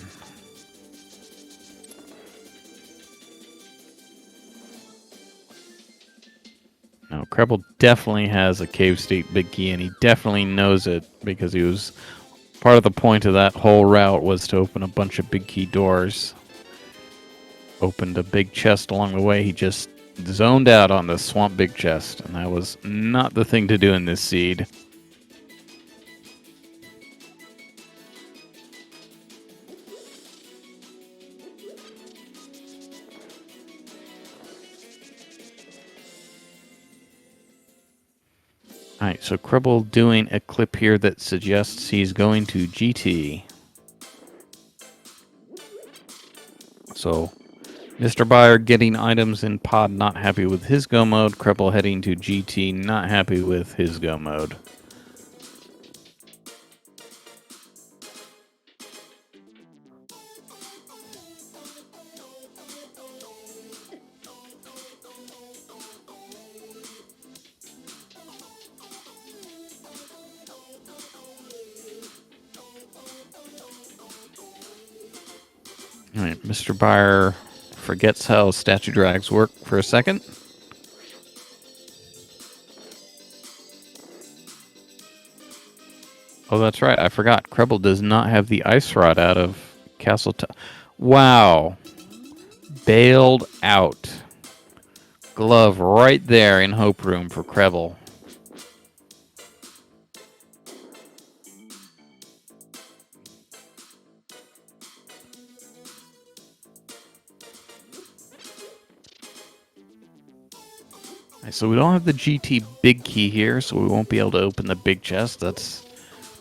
No, krelbel definitely has a cave state big key, and he definitely knows it because he was part of the point of that whole route was to open a bunch of big key doors. Opened a big chest along the way. He just zoned out on the swamp big chest, and that was not the thing to do in this seed. Alright, so krelbel doing a clip here that suggests he's going to GT. So, MrByer getting items in pod, not happy with his go mode. krelbel heading to GT, not happy with his go mode. Alright, MrByer forgets how statue drags work for a second. Oh, that's right. I forgot. krelbel does not have the ice rod out of Castle. Wow. Bailed out. Glove right there in Hope Room for krelbel. So we don't have the GT big key here, so we won't be able to open the big chest. That's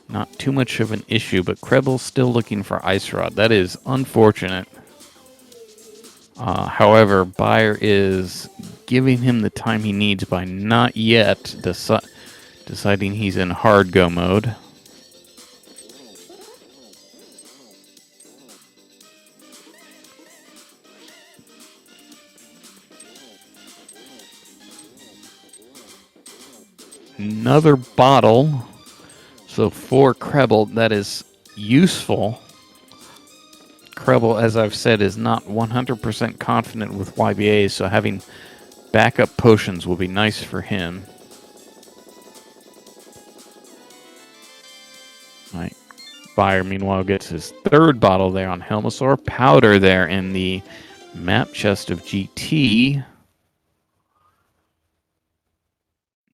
not too much of an issue, but krelbel's still looking for ice rod. That is unfortunate. However, Byer is giving him the time he needs by not yet deciding he's in hard go mode. Another bottle. So for krelbel, that is useful. krelbel, as I've said, is not 100% confident with YBAs, so having backup potions will be nice for him. Right. Byer, meanwhile, gets his 3rd bottle there on Helmosaur. Powder there in the map chest of GT.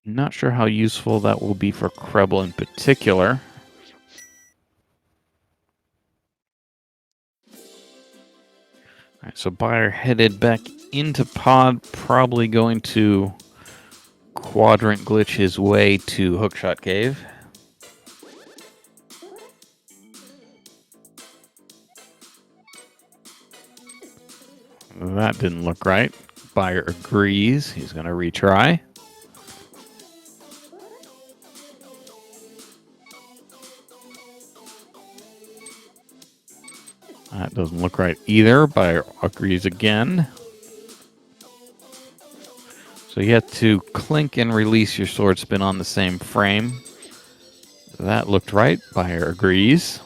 Not sure how useful that will be for krelbel in particular. Alright, so Byer headed back into pod, probably going to quadrant glitch his way to Hookshot Cave. That didn't look right. Byer agrees. He's going to retry. That doesn't look right either. Byer agrees again. So you have to clink and release your sword spin on the same frame. That looked right. Byer agrees.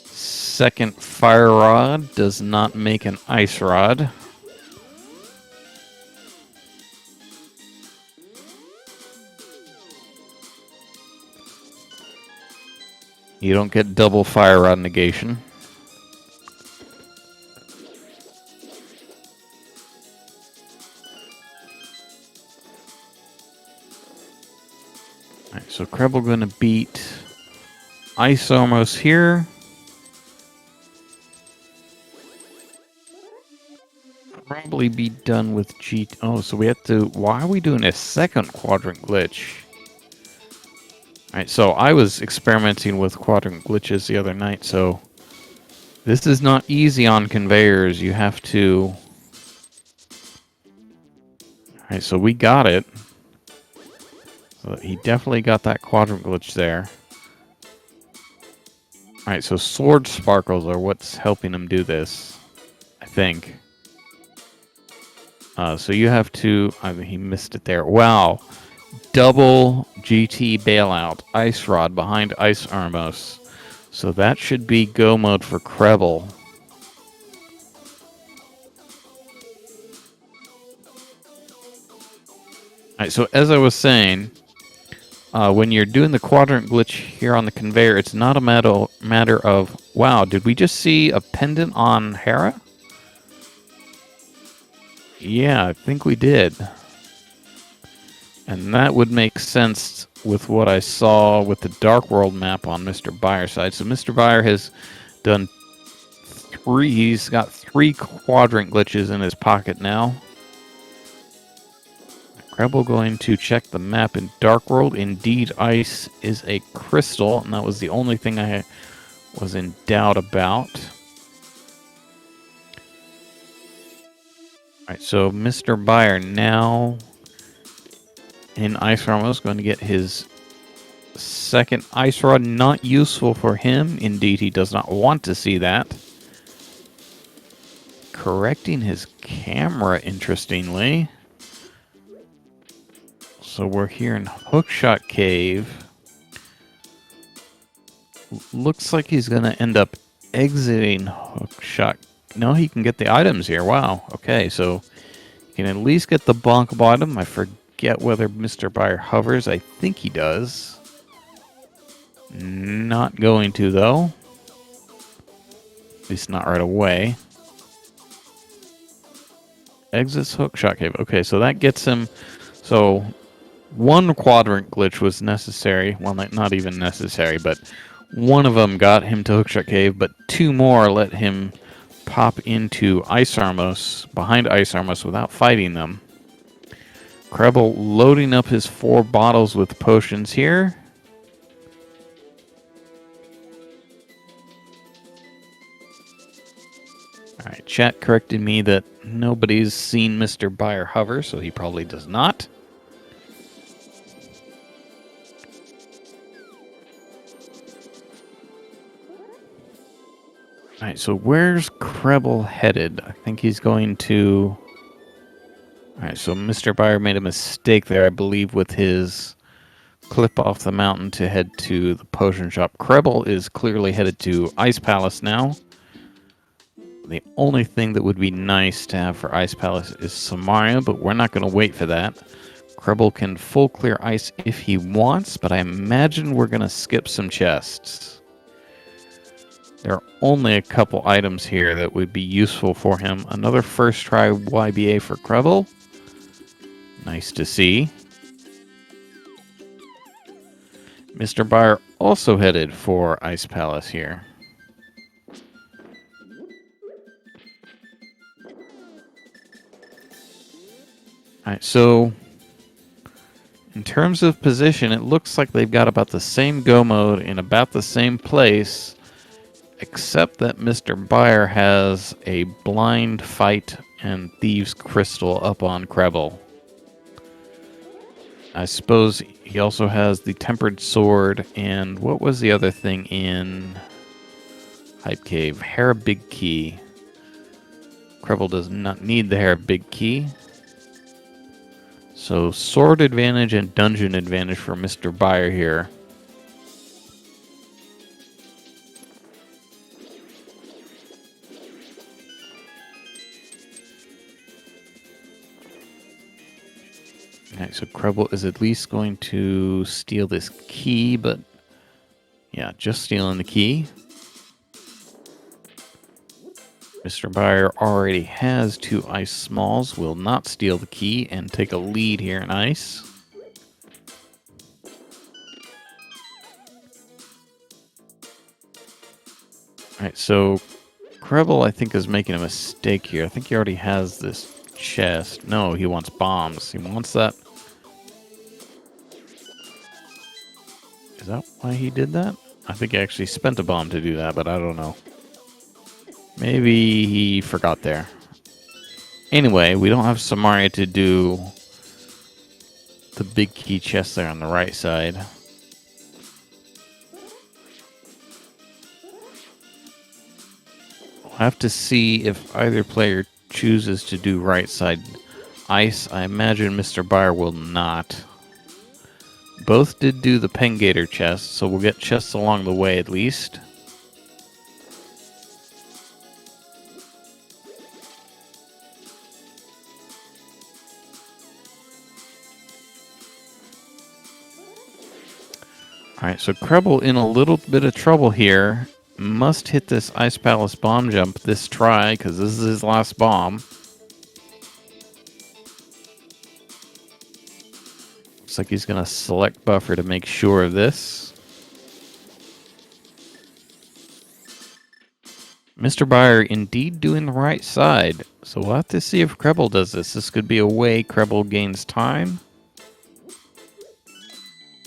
Second fire rod does not make an ice rod. You don't get double fire rod negation. Alright, so krelbel gonna beat Ice almost here. Probably be done with G. Oh, so we have to. Why are we doing a second quadrant glitch? Alright, so I was experimenting with quadrant glitches the other night, so this is not easy on conveyors. You have to... Alright, so we got it. So he definitely got that quadrant glitch there. Alright, so sword sparkles are what's helping him do this, I think. So you have to... I mean, he missed it there. Wow. Double GT bailout. Ice Rod behind Ice Armos. So that should be go mode for krelbel. Alright, so as I was saying, when you're doing the quadrant glitch here on the conveyor, it's not a matter of, wow, did we just see a pendant on Hera? Yeah, I think we did. And that would make sense with what I saw with the Dark World map on MrByer's side. So MrByer has done he's got 3 quadrant glitches in his pocket now. krelbel going to check the map in Dark World. Indeed, ice is a crystal, and that was the only thing I was in doubt about. Alright, so MrByer now in Ice Ramos going to get his second Ice Rod. Not useful for him. Indeed, he does not want to see that. Correcting his camera, interestingly. So we're here in Hookshot Cave. Looks like he's going to end up exiting Hookshot. No, he can get the items here. Wow. Okay, so you can at least get the bonkable item. I forget whether MrByer hovers. I think he does. Not going to, though. At least not right away. Exits Hookshot Cave. Okay, so that gets him... So, 1 quadrant glitch was necessary. Well, not even necessary, but one of them got him to Hookshot Cave, but 2 more let him pop into Ice Armos, behind Ice Armos, without fighting them. krelbel loading up his 4 bottles with potions here. Alright, chat corrected me that nobody's seen MrByer hover, so he probably does not. Alright, so where's krelbel headed? I think he's going to... Alright, so MrByer made a mistake there, I believe, with his clip off the mountain to head to the potion shop. krelbel is clearly headed to Ice Palace now. The only thing that would be nice to have for Ice Palace is Samaria, but we're not going to wait for that. krelbel can full clear ice if he wants, but I imagine we're going to skip some chests. There are only a couple items here that would be useful for him. Another first try YBA for krelbel. Nice to see. MrByer also headed for Ice Palace here. Alright, so in terms of position, it looks like they've got about the same go mode in about the same place, except that MrByer has a blind fight and thieves crystal up on krelbel. I suppose he also has the tempered sword, and what was the other thing in Hype Cave? Hera Big Key. krelbel does not need the Hera Big Key. So, sword advantage and dungeon advantage for MrByer here. Alright, so krelbel is at least going to steal this key, but yeah, just stealing the key. MrByer already has 2 ice smalls, will not steal the key and take a lead here in ice. Alright, so krelbel I think is making a mistake here. I think he already has this chest. No, he wants bombs. He wants that. Is why he did that. I think he actually spent a bomb to do that, but I don't know. Maybe he forgot there. Anyway, we don't have Samaria to do the big key chest there on the right side. We'll have to see if either player chooses to do right side ice. I imagine MrByer will not. Both did do the Pengator chest, so we'll get chests along the way at least. Alright, so krelbel in a little bit of trouble here. Must hit this Ice Palace bomb jump this try, because this is his last bomb. Looks like he's going to select buffer to make sure of this. MrByer indeed doing the right side. So we'll have to see if krelbel does this. This could be a way krelbel gains time.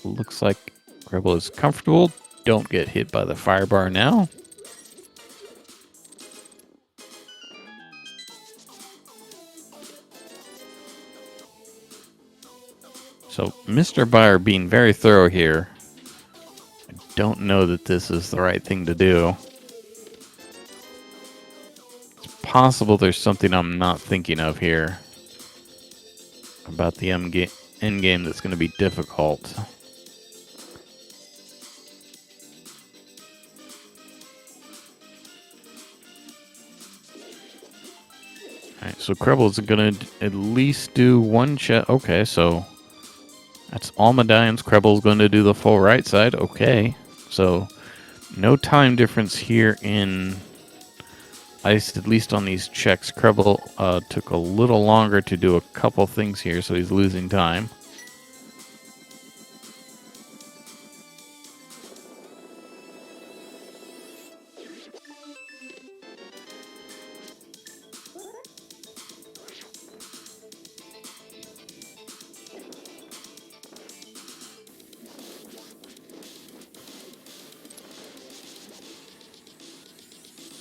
Looks like krelbel is comfortable. Don't get hit by the fire bar now. So MrByer being very thorough here. I don't know that this is the right thing to do. It's possible there's something I'm not thinking of here about the end game that's going to be difficult. Alright, so krelbel is going to at least do one chest. Okay, so that's all medallions. krelbel is going to do the full right side. Okay, so no time difference here in ice, at least on these checks. krelbel took a little longer to do a couple things here, so he's losing time.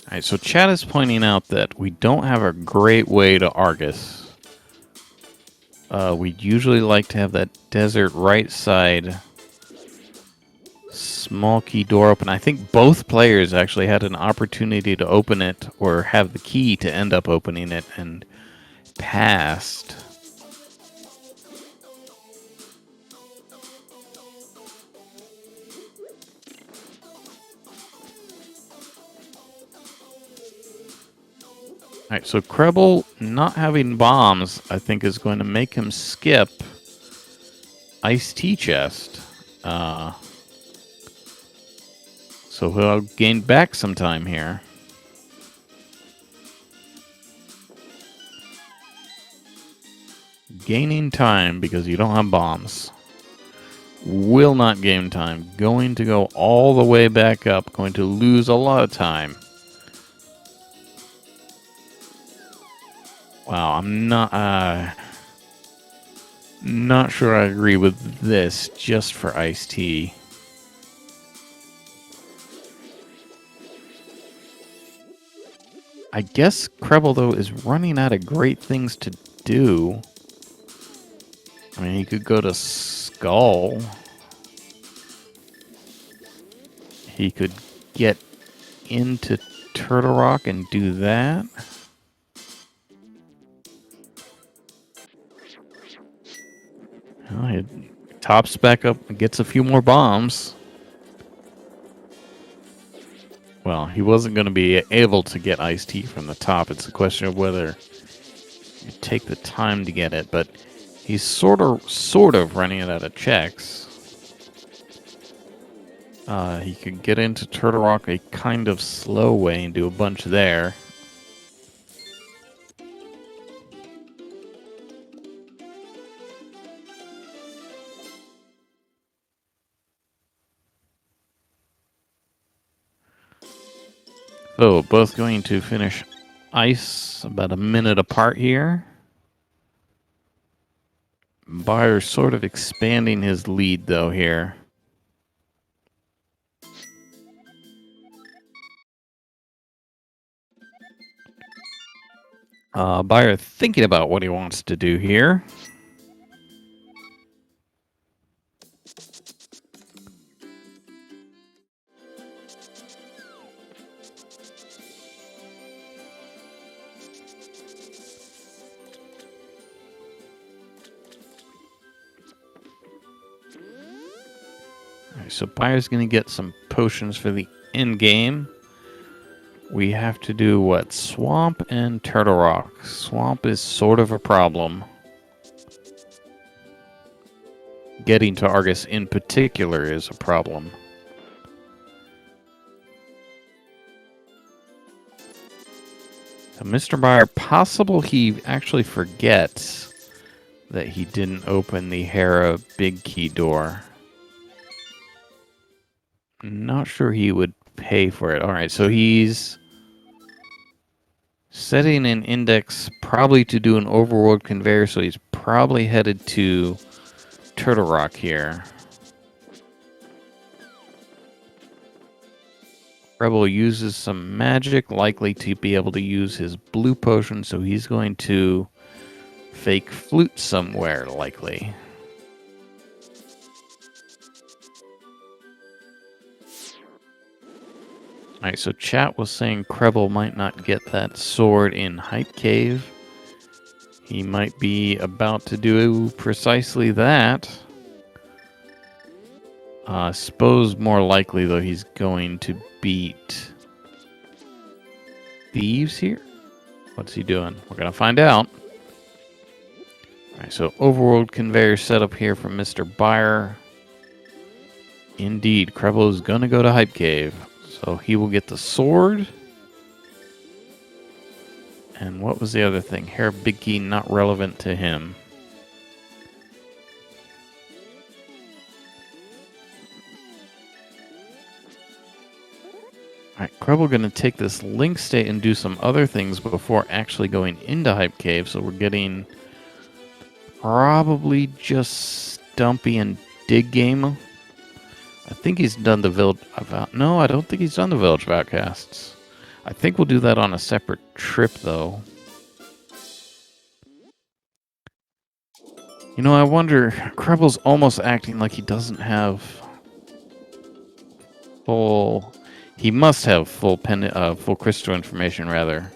Alright, so chat is pointing out that we don't have a great way to Argus. We'd usually like to have that desert right side small key door open. I think both players actually had an opportunity to open it or have the key to end up opening it and passed. Alright, so krelbel not having bombs, I think, is going to make him skip Ice Tea Chest. So he'll gain back some time here. Gaining time because you don't have bombs. Will not gain time. Going to go all the way back up. Going to lose a lot of time. Wow, I'm not sure I agree with this just for iced tea. I guess krelbel, though, is running out of great things to do. I mean, he could go to Skull. He could get into Turtle Rock and do that. Well, he tops back up and gets a few more bombs. Well, he wasn't going to be able to get iced tea from the top. It's a question of whether you take the time to get it, but he's sort of running it out of checks. He could get into Turtle Rock a kind of slow way and do a bunch there. So, both going to finish ice about a minute apart here. Byer's sort of expanding his lead, though, here. Buyer thinking about what he wants to do here. Alright, so Buyer's going to get some potions for the end game. We have to do what? Swamp and Turtle Rock. Swamp is sort of a problem. Getting to Argus in particular is a problem. So MrByer, possible he actually forgets that he didn't open the Hera big key door. Not sure he would pay for it. Alright, so he's setting an index probably to do an overworld conveyor, so he's probably headed to Turtle Rock here. Rebel uses some magic, likely to be able to use his blue potion, so he's going to fake flute somewhere, likely. Alright, so chat was saying krelbel might not get that sword in Hype Cave. He might be about to do precisely that. Suppose more likely, though, he's going to beat Thieves here? What's he doing? We're going to find out. Alright, so overworld conveyor setup here from MrByer. Indeed, krelbel is going to go to Hype Cave. So he will get the sword. And what was the other thing? Hera big key, not relevant to him. Alright, krelbel going to take this link state and do some other things before actually going into Hype Cave. So we're getting probably just Stumpy and Dig Game. I think he's done the Village of No, I don't think he's done the Village of Outcasts. I think we'll do that on a separate trip, though. You know, I wonder, krelbel's almost acting like he doesn't have full... He must have full crystal information, rather.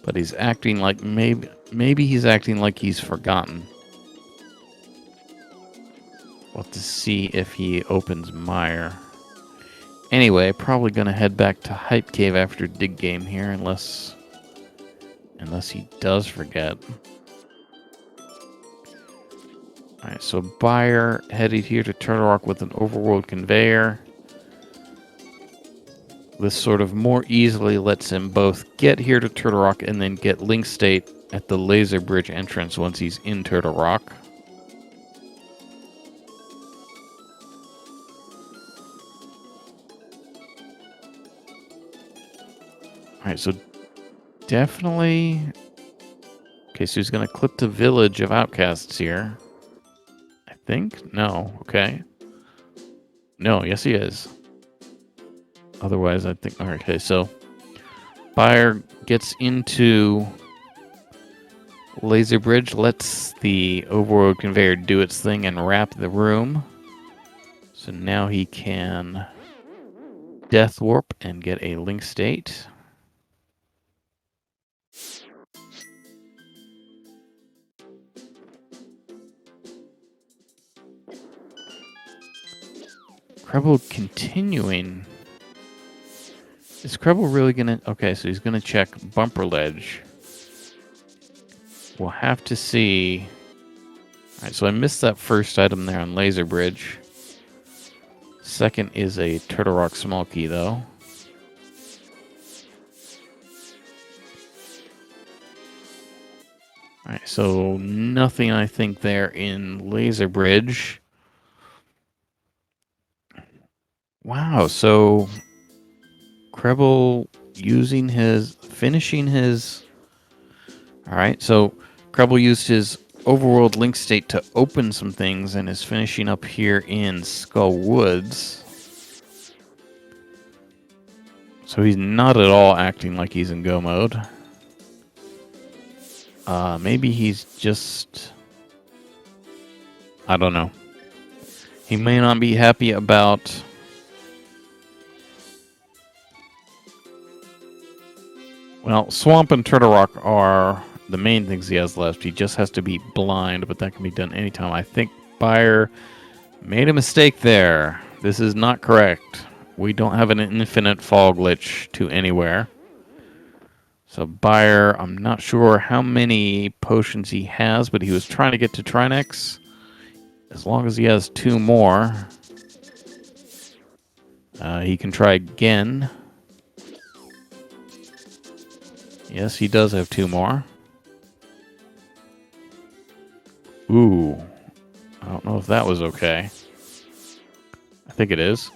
But he's acting like maybe he's acting like he's forgotten. We'll have to see if he opens Mire. Anyway, probably going to head back to Hype Cave after Dig Game here, unless he does forget. Alright, so Buyer headed here to Turtle Rock with an overworld conveyor. This sort of more easily lets him both get here to Turtle Rock and then get Link State at the laser bridge entrance once he's in Turtle Rock. Alright, so definitely... Okay, so he's going to clip the Village of Outcasts here. I think? No. Okay. No, yes he is. Otherwise, I think... Okay, so... Buyer gets into Laser Bridge, lets the overworld conveyor do its thing and wrap the room. So now he can Death Warp and get a Link State. krelbel continuing. Is krelbel really gonna... Okay, so he's gonna check Bumper Ledge. We'll have to see. Alright, so I missed that first item there on Laser Bridge. Second is a Turtle Rock small key, though. Alright, so nothing, I think, there in Laser Bridge. Wow, so krelbel using finishing his... Alright, so krelbel used his overworld link state to open some things and is finishing up here in Skull Woods. So he's not at all acting like he's in go mode. Maybe he's just... I don't know. He may not be happy about... Well, Swamp and Turtle Rock are the main things he has left. He just has to be blind, but that can be done anytime. I think Byer made a mistake there. This is not correct. We don't have an infinite fall glitch to anywhere. So Byer, I'm not sure how many potions he has, but he was trying to get to Trinex. As long as he has 2 more, he can try again. Yes, he does have 2 more. Ooh. I don't know if that was okay. I think it is.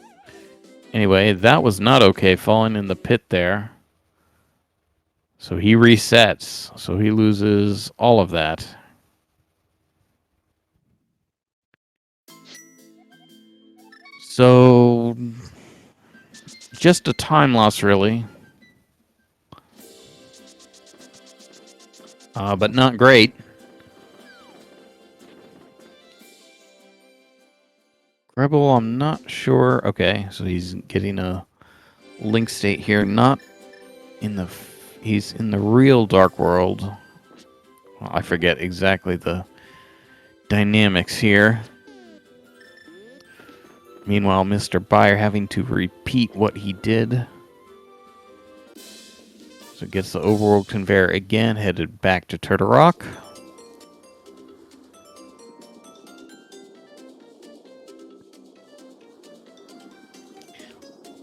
Anyway, that was not okay, falling in the pit there. So he resets. So he loses all of that. So, just a time loss, really. But not great. Krelbel, I'm not sure. Okay, so he's getting a link state here. Not in the... He's in the real Dark World. Well, I forget exactly the dynamics here. Meanwhile, MrByer having to repeat what he did. So gets the overworld conveyor again, headed back to Turtle Rock.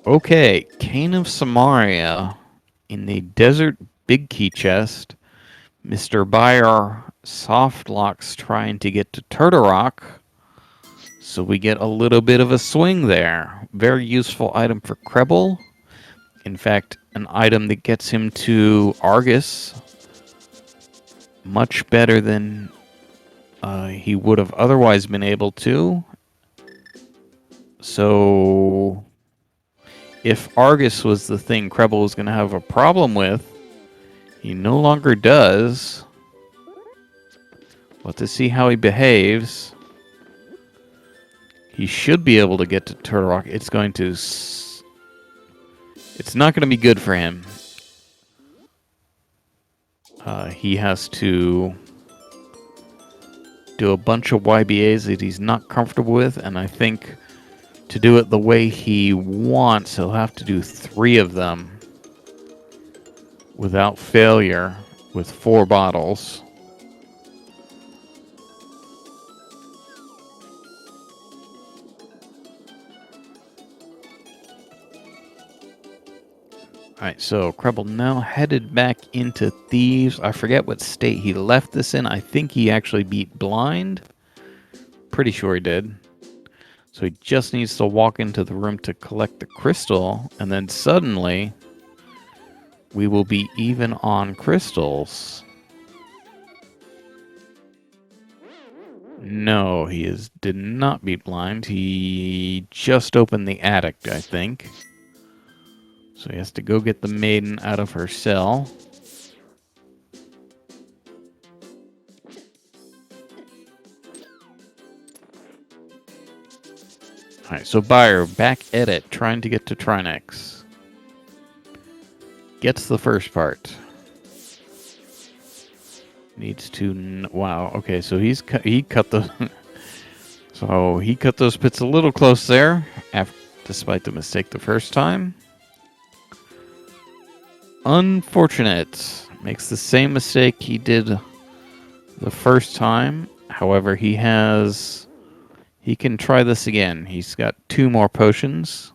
Okay, Cane of Samaria in the Desert Big Key Chest. MrByer soft locks trying to get to Turtle Rock. So we get a little bit of a swing there. Very useful item for Krelbel. In fact, an item that gets him to Argus. Much better than he would have otherwise been able to. So, if Argus was the thing Krelbel was going to have a problem with, he no longer does. But to see how he behaves, he should be able to get to Turtle Rock. It's going to... It's not going to be good for him. He has to do a bunch of YBAs that he's not comfortable with, and I think to do it the way he wants, he'll have to do 3 of them without failure with 4 bottles. Alright, so Krelbel now headed back into Thieves. I forget what state he left this in. I think he actually beat Blind. Pretty sure he did. So he just needs to walk into the room to collect the crystal, and then suddenly we will be even on crystals. No, did not beat Blind. He just opened the attic, I think. So he has to go get the maiden out of her cell. Alright, so Byer back at it, trying to get to Trinex. Gets the first part. Needs to... Wow, okay, so he cut the... So he cut those pits a little close there, despite the mistake the first time. Unfortunate. Makes the same mistake he did the first time. However, he can try this again. He's got 2 more potions.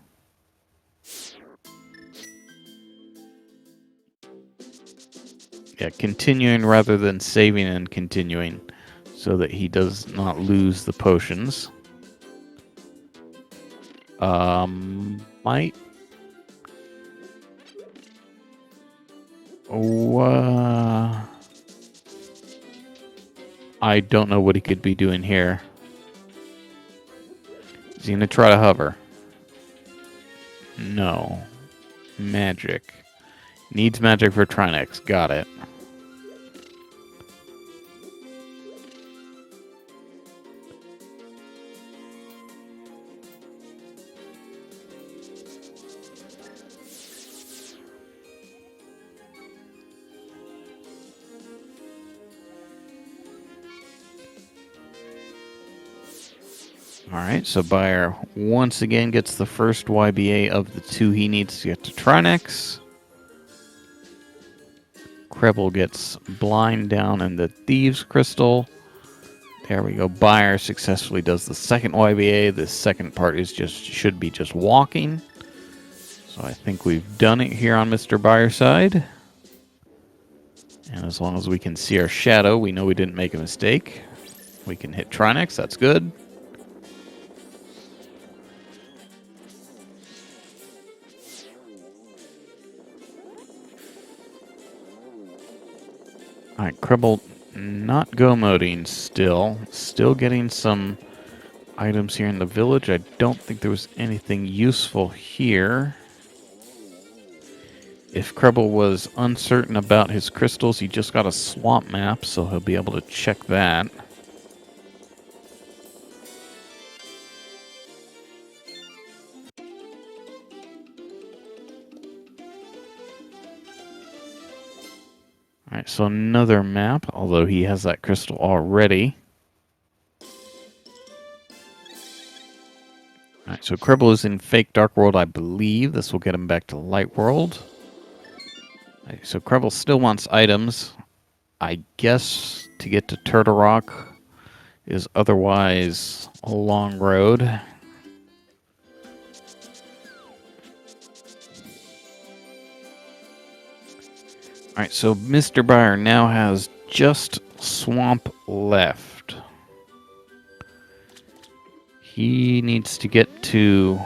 Yeah, continuing rather than saving and continuing so that he does not lose the potions. Might... I don't know what he could be doing here. Is he going to try to hover? No. Magic. Needs magic for Trinex. Got it. All right, so Buyer once again gets the first YBA of the 2 he needs to get to Trinex. Krelbel gets blind down in the Thieves Crystal. There we go. Buyer successfully does the second YBA. The second part is should be just walking. So I think we've done it here on MrByer side. And as long as we can see our shadow, we know we didn't make a mistake. We can hit Trinex, that's good. Alright, Krelbel not go moding still. Still getting some items here in the village. I don't think there was anything useful here. If Krelbel was uncertain about his crystals, he just got a swamp map, so he'll be able to check that. Alright, so another map, although he has that crystal already. Alright, so Krelbel is in fake Dark World, I believe. This will get him back to Light World. Right, so Krelbel still wants items. I guess to get to Turtle Rock is otherwise a long road. Alright, so MrByer now has just Swamp left. He needs to get to...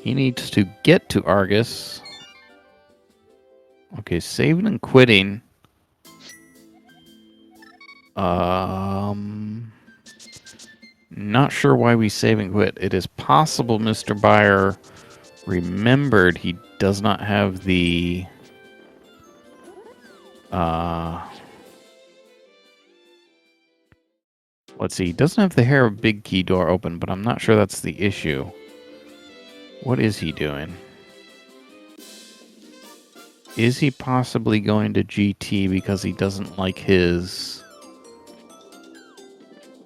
He needs to get to Argus. Okay, saving and quitting. Not sure why we save and quit. It is possible MrByer remembered he does not have the... let's see. He doesn't have the hair of Big Key door open, but I'm not sure that's the issue. What is he doing? Is he possibly going to GT because he doesn't like his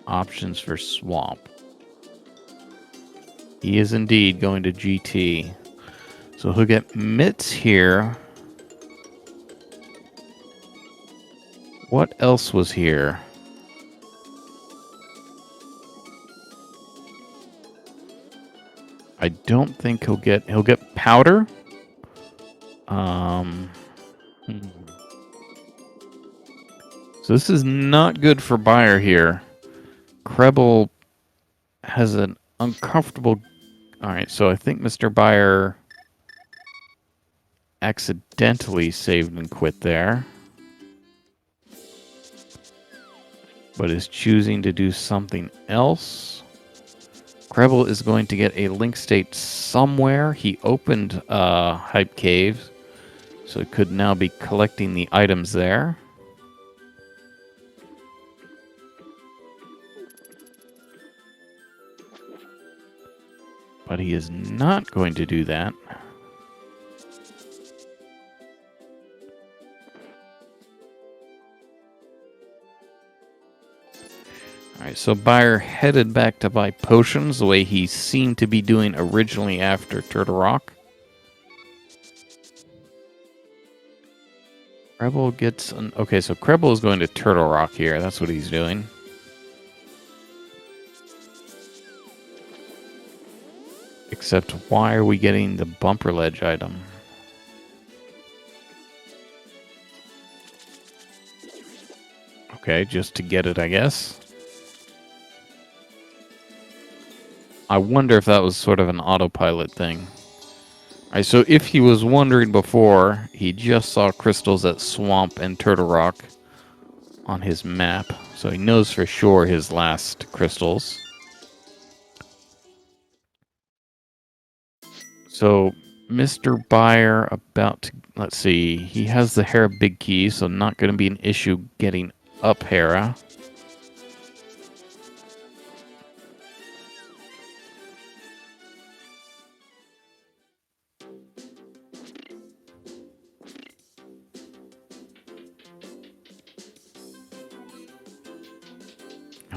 options for Swamp? He is indeed going to GT. So he'll get Mitts here. What else was here? I don't think he'll get Powder. So this is not good for Buyer here. Krelbel has an uncomfortable... Alright, so I think MrByer accidentally saved and quit there. But is choosing to do something else. Krelbel is going to get a link state somewhere. He opened Hype Cave, so it could now be collecting the items there. But he is not going to do that. Alright, so Buyer headed back to buy potions the way he seemed to be doing originally after Turtle Rock. Krelbel gets an... Okay, so Krelbel is going to Turtle Rock here. That's what he's doing. Except, why are we getting the bumper ledge item? Okay, just to get it, I guess. I wonder if that was sort of an autopilot thing. Alright, so if he was wondering before, he just saw crystals at Swamp and Turtle Rock on his map. So he knows for sure his last crystals. So MrByer about to... Let's see. He has the Hera Big Key, so not going to be an issue getting up Hera.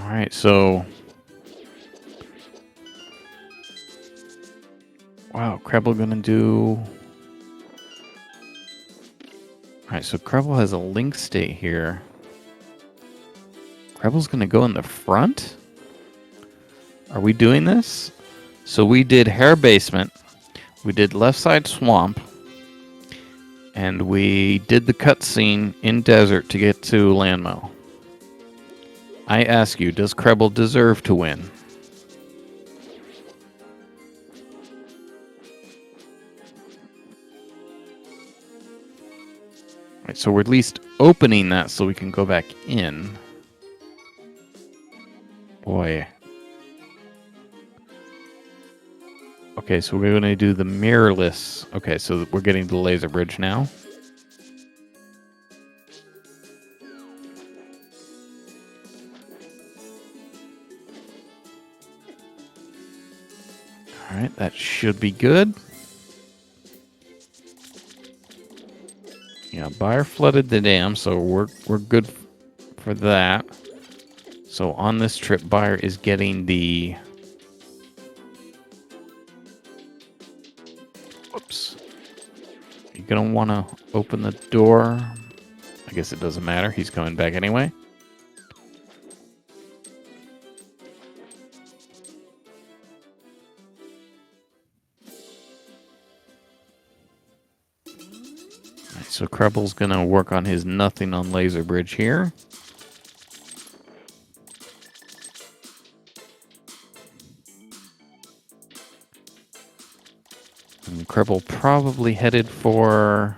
Alright, so... Wow, krelbel gonna do... Alright, so krelbel has a link state here. krelbel's gonna go in the front? Are we doing this? So we did hair basement, we did left side swamp, and we did the cutscene in desert to get to landmo. I ask you, does krelbel deserve to win? Right, so we're at least opening that so we can go back in. Boy. Okay, so we're going to do the mirrorless. Okay, so we're getting to the laser bridge now. Alright, that should be good. Yeah, Byer flooded the dam, so we're good for that. So on this trip, Byer is getting the... Whoops. You're going to want to open the door. I guess it doesn't matter. He's coming back anyway. So krelbel's going to work on his nothing on laser bridge here. And krelbel probably headed for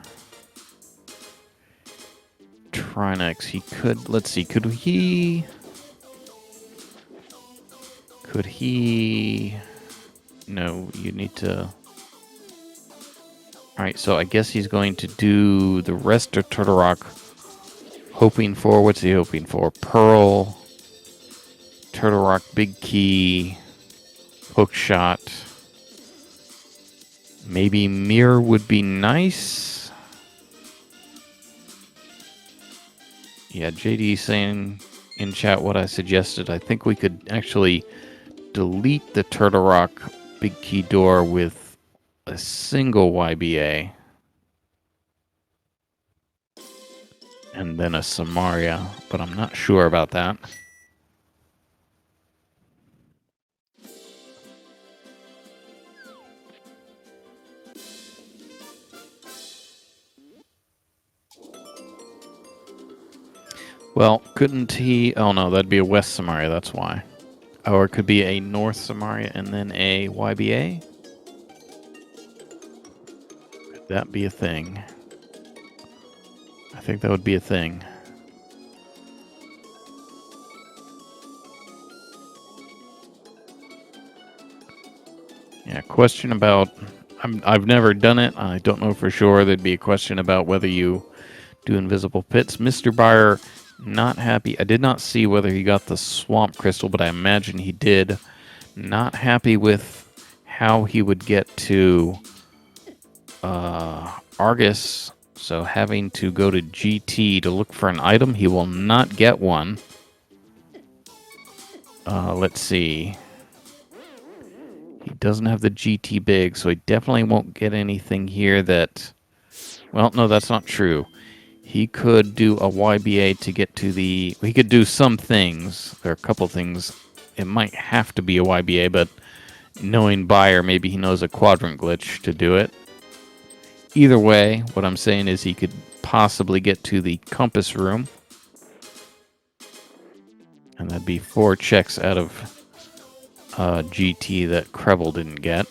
Trinex. He could, let's see, could he, no, you need to... Alright, so I guess he's going to do the rest of Turtle Rock, hoping for, what's he hoping for? Pearl, Turtle Rock, Big Key, Hook Shot. Maybe Mirror would be nice. Yeah, JD saying in chat what I suggested. I think we could actually delete the Turtle Rock Big Key door with a single YBA and then a Samaria, but I'm not sure about that. Well, couldn't he... Oh no, that'd be a West Samaria, that's why. Or it could be a North Samaria and then a YBA. Could that be a thing? I think that would be a thing. Yeah, question about... I've never done it. I don't know for sure. There'd be a question about whether you do invisible pits. MrByer, not happy. I did not see whether he got the swamp crystal, but I imagine he did. Not happy with how he would get to Argus. So having to go to GT to look for an item. He will not get one. Let's see. He doesn't have the GT big, so he definitely won't get anything here that... Well, no, that's not true. He could do a YBA to get to the... He could do some things. There are a couple things. It might have to be a YBA, but knowing Byer, maybe he knows a quadrant glitch to do it. Either way, what I'm saying is he could possibly get to the compass room. And that'd be 4 checks out of GT that krelbel didn't get.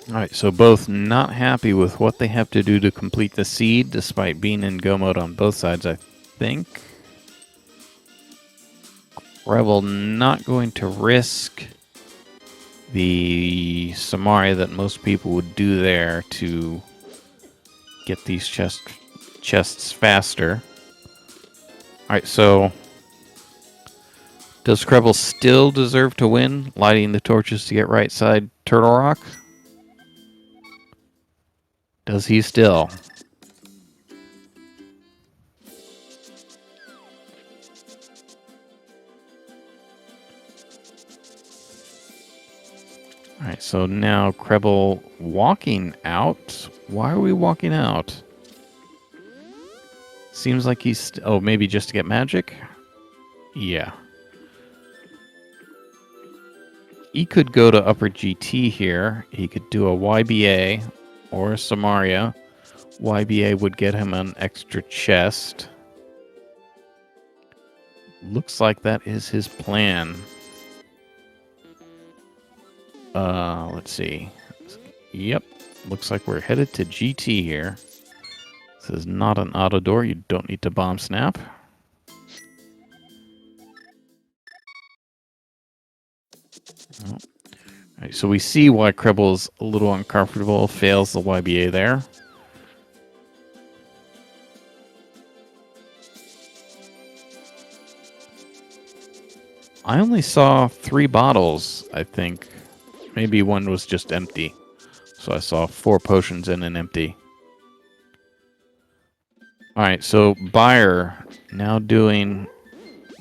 Alright, so both not happy with what they have to do to complete the seed, despite being in go mode on both sides, I think. krelbel not going to risk the Samaria that most people would do there to get these chests faster. Alright, so Does krelbel still deserve to win, lighting the torches to get right side Turtle Rock? Does he still? Alright, so now krelbel walking out. Why are we walking out? Seems like he's... oh, maybe just to get magic? Yeah. He could go to upper GT here. He could do a YBA or a Samaria. YBA would get him an extra chest. Looks like that is his plan. Let's see. Yep. Looks like we're headed to GT here. This is not an auto door. You don't need to bomb snap. Oh. Right, so we see why krelbel's a little uncomfortable. Fails the YBA there. I only saw 3 bottles, I think. Maybe one was just empty. So I saw 4 potions and an empty. Alright, so Buyer now getting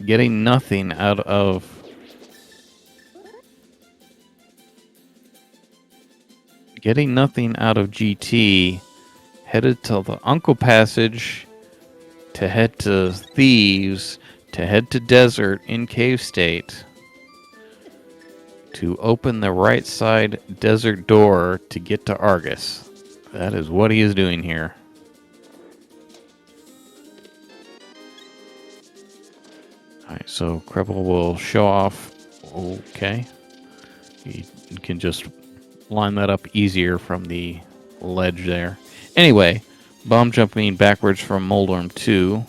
nothing out of GT, headed to the Uncle Passage, to head to Thieves, to head to Desert in Cave State, to open the right side Desert door to get to Argus. That is what he is doing here. Alright, so krelbel will show off. Okay. You can just line that up easier from the ledge there. Anyway, bomb jumping backwards from Moldorm 2.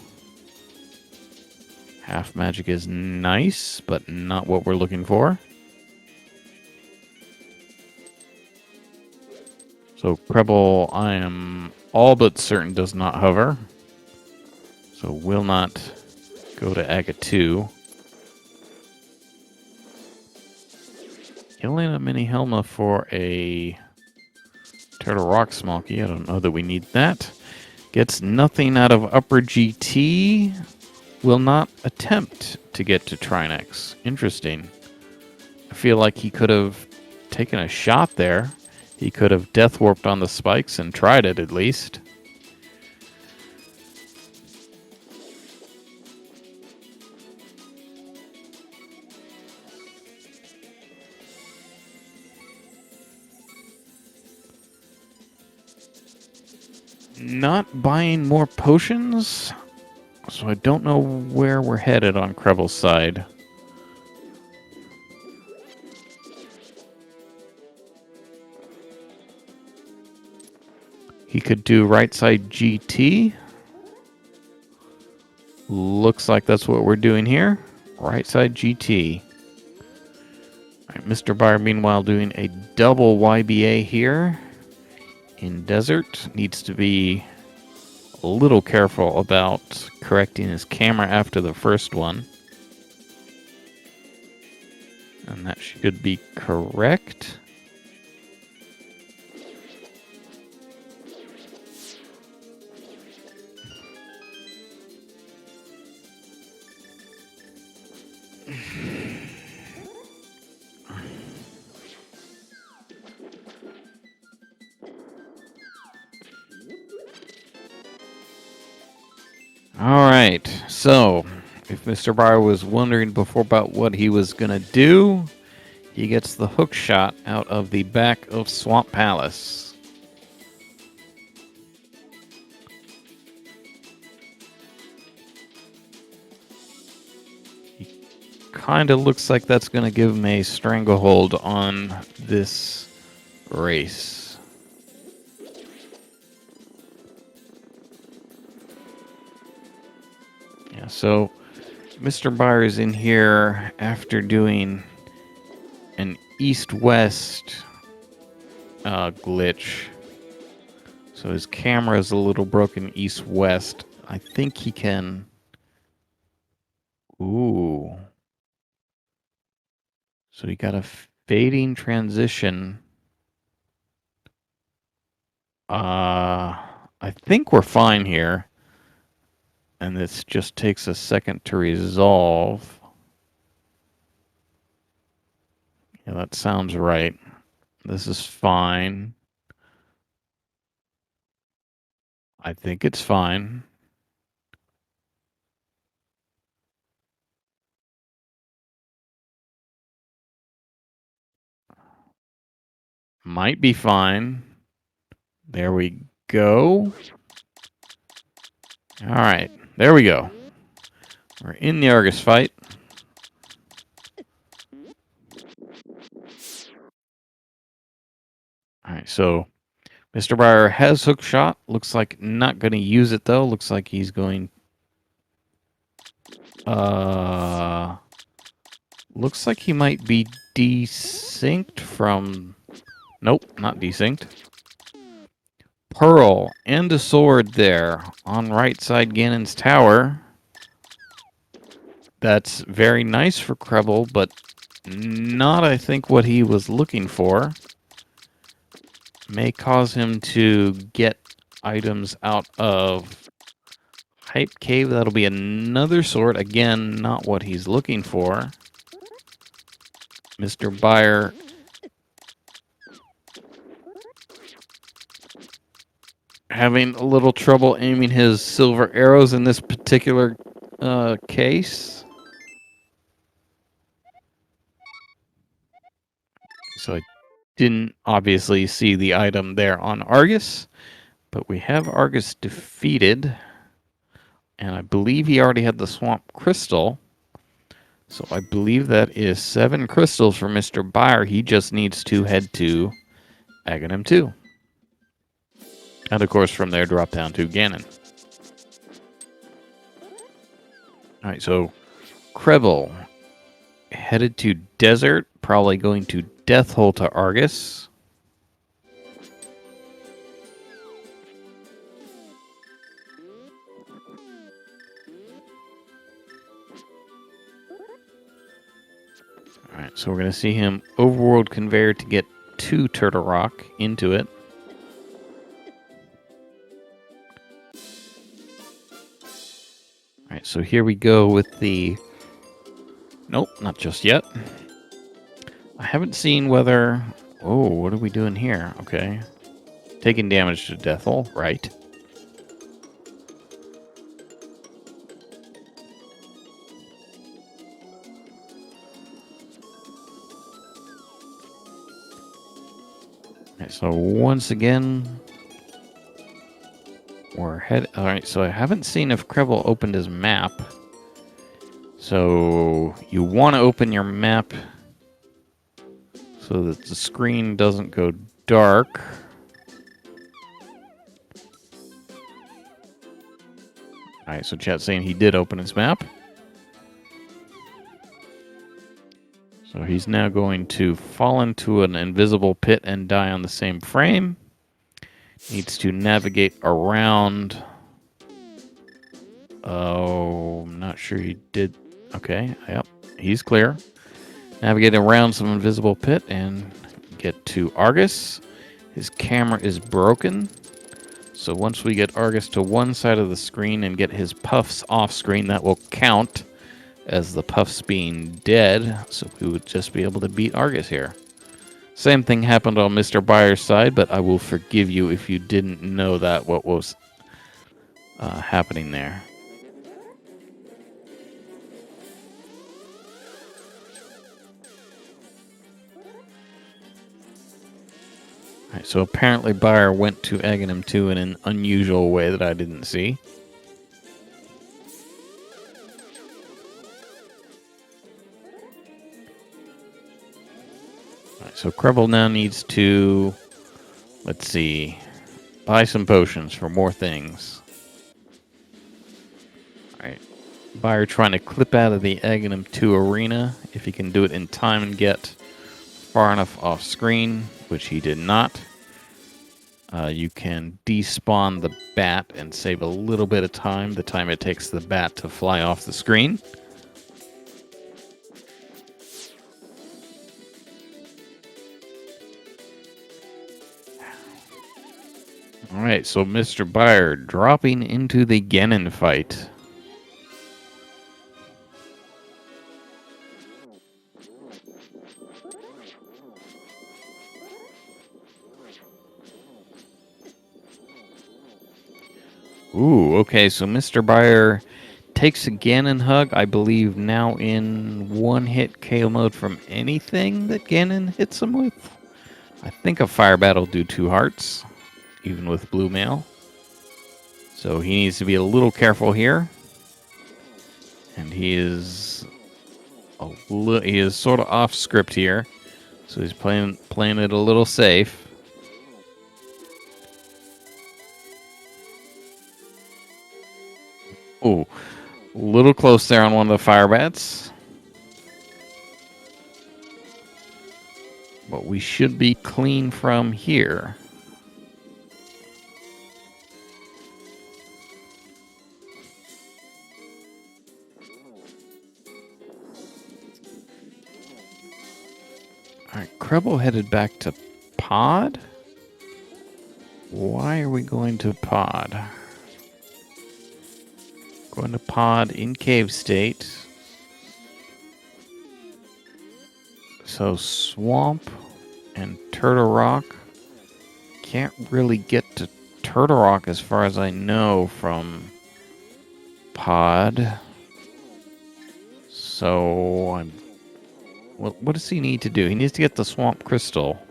Half magic is nice, but not what we're looking for. So krelbel, I am all but certain, does not hover. So will not go to Aga 2. Killing a mini Helma for a Turtle Rock Smalky. I don't know that we need that. Gets nothing out of upper GT. Will not attempt to get to Trinex. Interesting. I feel like he could have taken a shot there. He could have death warped on the spikes and tried it at least. Not buying more potions, so I don't know where we're headed on krelbel's side. He could do right side GT. Looks like that's what we're doing here. Right side GT. All right, MrByer, meanwhile, doing a double YBA here in Desert. Needs to be a little careful about correcting his camera after the first one. And that should be correct. Alright, so if MrByer was wondering before about what he was going to do, he gets the hook shot out of the back of Swamp Palace. He kind of looks like that's going to give him a stranglehold on this race. Yeah, so MrByer is in here after doing an east-west glitch. So his camera is a little broken east-west. I think he can... Ooh. So you got a fading transition. I think we're fine here. And this just takes a second to resolve. Yeah, that sounds right. This is fine. I think it's fine. Might be fine. There we go. All right, there we go. We're in the Argus fight. All right, so MrByer has hook shot. Looks like not going to use it though. Looks like he's going. Looks like he might be desynced from. Nope, not desynced. Pearl and a sword there on right side Ganon's tower. That's very nice for krelbel, but not, I think, what he was looking for. May cause him to get items out of Hype Cave. That'll be another sword. Again, not what he's looking for. MrByer having a little trouble aiming his silver arrows in this particular case. So I didn't obviously see the item there on Argus, but we have Argus defeated. And I believe he already had the Swamp Crystal. So I believe that is 7 crystals for MrByer. He just needs to head to Aghanim 2. And of course from there drop down to Ganon. Alright, so krelbel headed to Desert, probably going to Death Hole to Argus. Alright, so we're going to see him overworld conveyor to get to Turtle Rock into it. Alright, so here we go with the... Nope, not just yet. I haven't seen whether... Oh, what are we doing here? Okay. Taking damage to Death Hole, right. So once again, we're head. All right, so I haven't seen if krelbel opened his map. So you want to open your map so that the screen doesn't go dark. All right, so chat's saying he did open his map. So he's now going to fall into an invisible pit and die on the same frame. Needs to navigate around. Oh, I'm not sure he did. Okay, yep, he's clear. Navigate around some invisible pit and get to Argus. His camera is broken. So once we get Argus to one side of the screen and get his puffs off screen, that will count as the puffs being dead, so we would just be able to beat Argus here. Same thing happened on MrByer's side, but I will forgive you if you didn't know that what was happening there. Alright, so apparently Byer went to Aghanim 2 in an unusual way that I didn't see. So krelbel now needs to, let's see, buy some potions for more things. Alright, Byer trying to clip out of the Aghanim 2 arena, if he can do it in time and get far enough off screen, which he did not. You can despawn the bat and save a little bit of time, the time it takes the bat to fly off the screen. All right, so MrByer dropping into the Ganon fight. Ooh, okay, so MrByer takes a Ganon hug, I believe now in one-hit KO mode from anything that Ganon hits him with. I think a fire bat will do 2 hearts, even with blue mail. So he needs to be a little careful here. And he is sort of off script here. So he's playing it a little safe. Ooh, a little close there on one of the fire bats. But we should be clean from here. Alright, krelbel headed back to pod? Why are we going to pod? Going to pod in cave state. So swamp and Turtle Rock. Can't really get to Turtle Rock as far as I know from pod. So I'm... Well, what does he need to do? He needs to get the swamp crystal.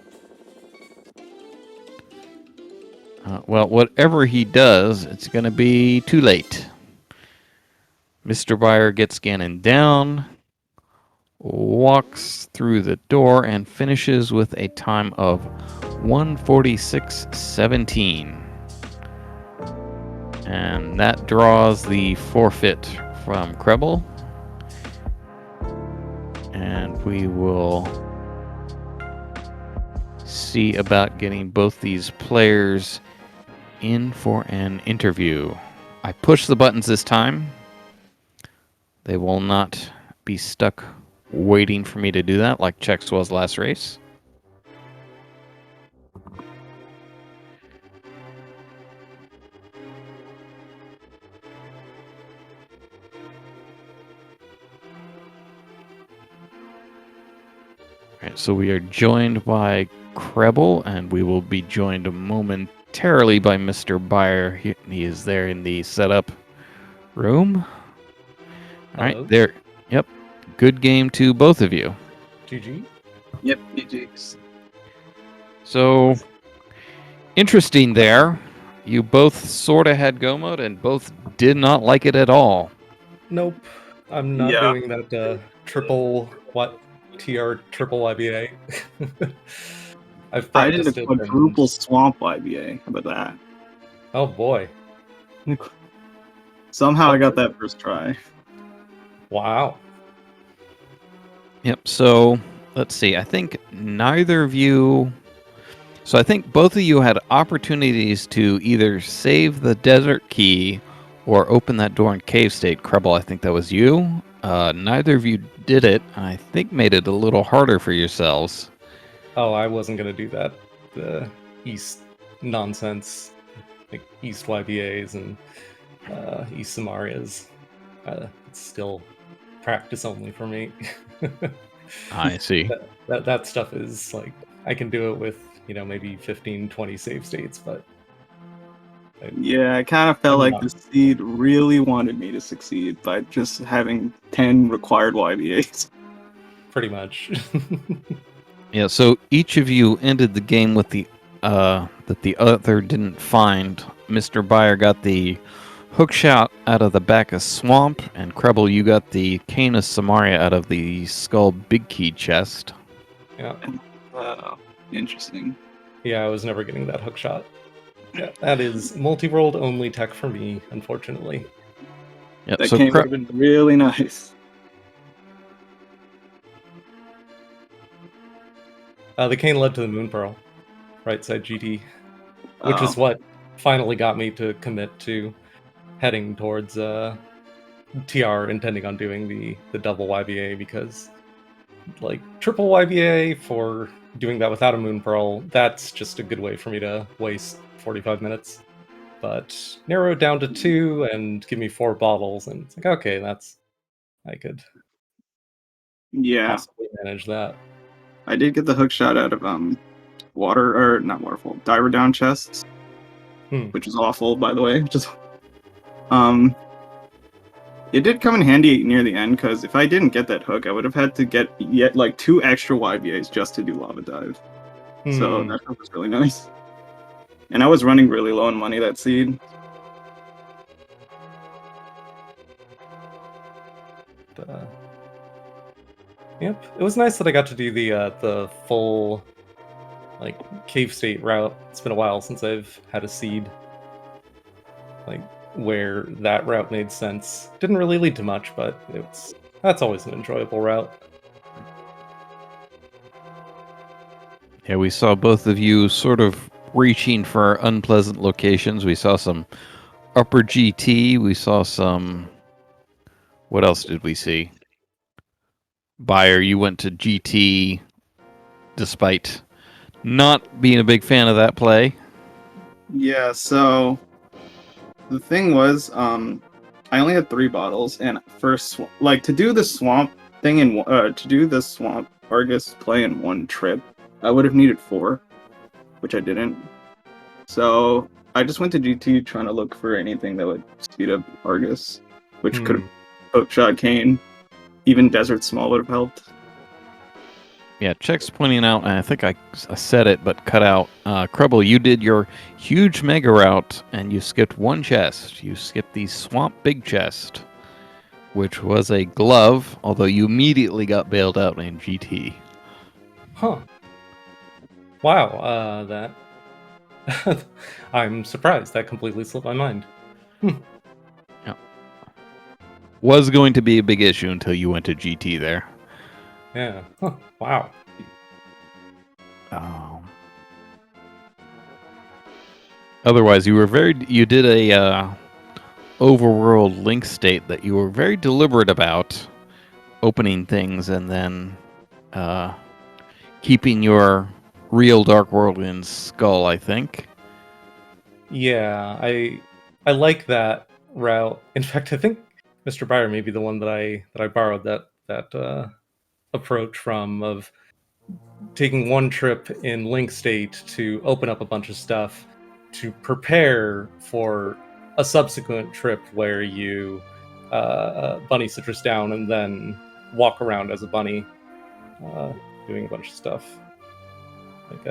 Well, whatever he does, it's going to be too late. MrByer gets Ganon down, walks through the door, and finishes with a time of 1:46:17. And that draws the forfeit from krelbel. And we will see about getting both these players in for an interview. I push the buttons this time. They will not be stuck waiting for me to do that like Chex was last race. Alright, so we are joined by krelbel, and we will be joined momentarily by MrByer. He is there in the setup room. Alright, there. Yep. Good game to both of you. GG. Yep, GG's. So, interesting there. You both sort of had go mode and both did not like it at all. Nope. I'm not doing that triple triple IBA. I did a quadruple swamp IBA. How about that? Oh boy. Somehow I got that first try. Wow. Yep, so let's see. I think neither of you... So I think both of you had opportunities to either save the desert key or open that door in cave state. krelbel, I think that was you. Neither of you did it. I think made it a little harder for yourselves. Oh, I wasn't going to do that. The East nonsense, like East YBAs and East Samarias. It's still practice only for me. I see. That stuff is like, I can do it with, maybe 15, 20 save states, but... Yeah, I kind of felt like the seed really wanted me to succeed by just having 10 required YBAs. Pretty much. Yeah, so each of you ended the game with the that the other didn't find. MrByer got the hook shot out of the back of swamp, and krelbel, you got the cane of Samaria out of the skull big key chest. Yeah. Interesting. Yeah, I was never getting that hook shot. Yeah, that is multi-world only tech for me, unfortunately. Yep, that so cane would have been really nice. The cane led to the Moon Pearl, right side GT, which is what finally got me to commit to heading towards TR, intending on doing the double YBA, because like triple YBA for doing that without a Moon Pearl, that's just a good way for me to waste 45 minutes. But narrow it down to 2 and give me 4 bottles, and it's like, okay, I could possibly manage that. I did get the hook shot out of not waterfall, diver down chests, which is awful, by the way. It did come in handy near the end, because if I didn't get that hook, I would have had to get yet like 2 extra YBAs just to do lava dive. So that hook was really nice. And I was running really low on money that seed. Yep, it was nice that I got to do the full like cave state route. It's been a while since I've had a seed like where that route made sense. Didn't really lead to much, but that's always an enjoyable route. Yeah, we saw both of you sort of reaching for unpleasant locations. We saw some upper GT. We saw some... What else did we see? Buyer, you went to GT despite not being a big fan of that play. Yeah, so the thing was, I only had 3 bottles, and to do the swamp thing to do the swamp Argus play in 1 trip, I would have needed 4, which I didn't. So I just went to GT trying to look for anything that would speed up Argus, which could have hookshot Kane. Even Desert Small would have helped. Yeah, Check's pointing out, and I think I said it, but cut out. krelbel, you did your huge mega route, and you skipped 1 chest. You skipped the swamp big chest, which was a glove, although you immediately got bailed out in GT. Huh. Wow, that... I'm surprised. That completely slipped my mind. Yeah. Was going to be a big issue until you went to GT there. Yeah. Huh. Wow. Otherwise, you did a overworld link state that you were very deliberate about opening things and then keeping your real Dark World in Skull, I think. Yeah, I like that route. In fact, I think MrByer may be the one that I borrowed that approach from, of taking 1 trip in Link State to open up a bunch of stuff to prepare for a subsequent trip where you bunny citrus down and then walk around as a bunny doing a bunch of stuff. Like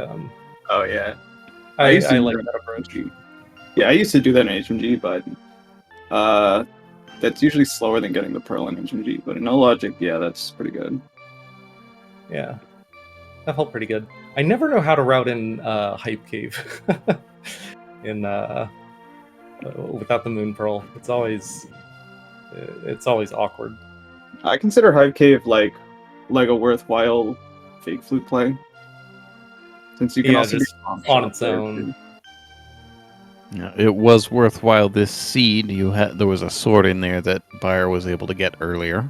oh yeah, I like that approach. Yeah, I used to do that in HMG, but that's usually slower than getting the pearl in HMG. But in No Logic, yeah, that's pretty good. Yeah, that felt pretty good. I never know how to route in Hype Cave in without the Moon Pearl. It's always awkward. I consider Hype Cave like a worthwhile fake flute play, since you can also just on its own. Yeah, it was worthwhile. This seed there was a sword in there that Buyer was able to get earlier.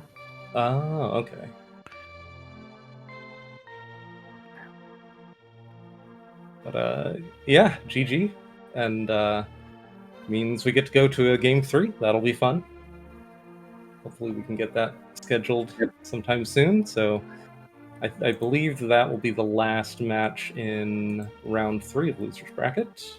Oh, okay. But yeah, GG, and means we get to go to a game 3. That'll be fun. Hopefully, we can get that scheduled sometime soon. So, I believe that will be the last match in round 3 of Losers Bracket.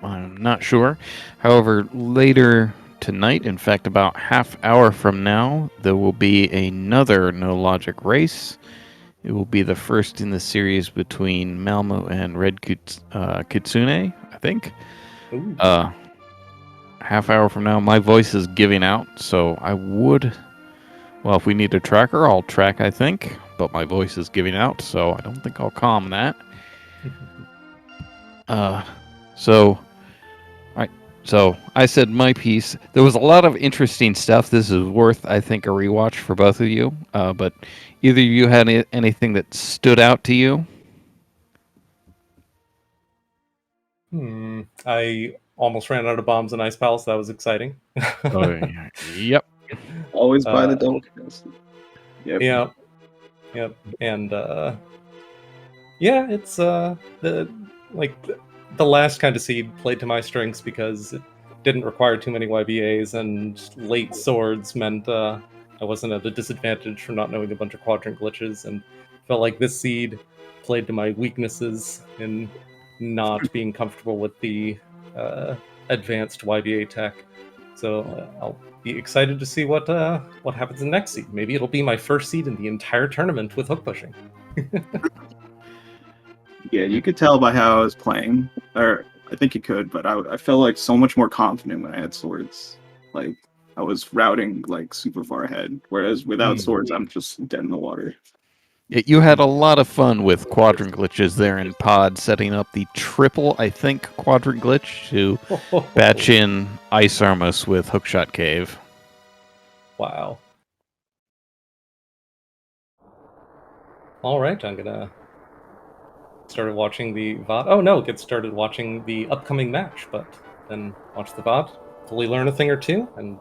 I'm not sure. However, later tonight, in fact, about half hour from now, there will be another No Logic race. It will be the first in the series between Malmo and Red Kitsune, I think. Half hour from now, my voice is giving out, so I would... Well, if we need a tracker, I'll track, I think. But my voice is giving out, so I don't think I'll calm that. So I said my piece. There was a lot of interesting stuff. This is worth, I think, a rewatch for both of you. But either of you had anything that stood out to you? I almost ran out of bombs in Ice Palace. That was exciting. Yep. Always buy the double cast. Yep. And Yeah, it's the last kind of seed played to my strengths because it didn't require too many YBAs, and late swords meant I wasn't at a disadvantage for not knowing a bunch of quadrant glitches, and felt like this seed played to my weaknesses in not being comfortable with the advanced YBA tech. So I'll be excited to see what happens in next seed. Maybe it'll be my first seed in the entire tournament with hook pushing. Yeah, you could tell by how I was playing, or I think you could, but I felt like so much more confident when I had swords. Like I was routing like super far ahead, whereas without swords, I'm just dead in the water. You had a lot of fun with quadrant glitches there in pod, setting up the triple, I think, quadrant glitch to batch in Ice Armos with Hookshot Cave. Wow. All right, I'm gonna started watching the VOD. Oh no, get started watching the upcoming match, but then watch the VOD, hopefully learn a thing or two, and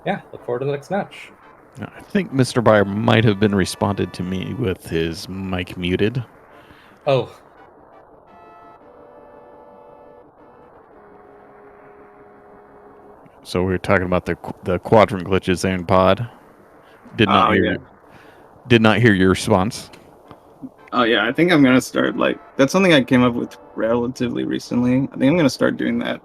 yeah, look forward to the next match. I think MrByer might have been responded to me with his mic muted. Oh. So we were talking about the quadrant glitches there in pod. Did not hear your response. Oh yeah, I think I'm gonna start that's something I came up with relatively recently. I think I'm gonna start doing that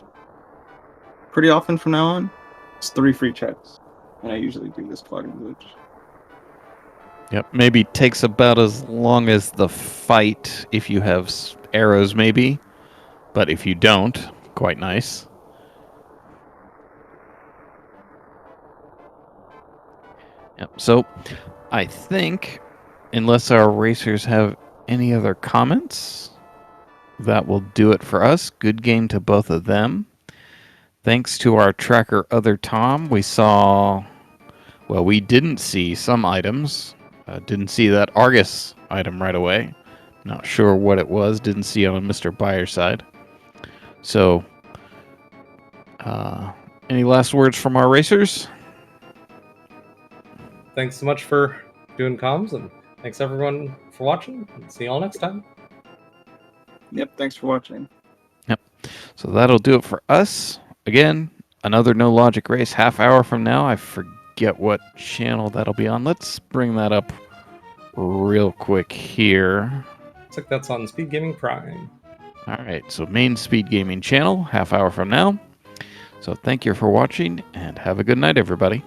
pretty often from now on. It's 3 free checks, and I usually do this quadrant glitch. Yep, maybe takes about as long as the fight if you have arrows, maybe. But if you don't, quite nice. Yep, so I think, unless our racers have any other comments, that will do it for us. Good game to both of them. Thanks to our tracker, Other Tom, we didn't see some items. Didn't see that Argus item right away. Not sure what it was. Didn't see it on MrByer's side. So, any last words from our racers? Thanks so much for doing comms, and thanks everyone for watching. See you all next time. Yep, thanks for watching. Yep. So that'll do it for us. Again, another No Logic race half hour from now. I forget what channel that'll be on. Let's bring that up real quick here. Looks like that's on SpeedGaming Prime. All right, so main SpeedGaming channel, half hour from now. So thank you for watching, and have a good night, everybody.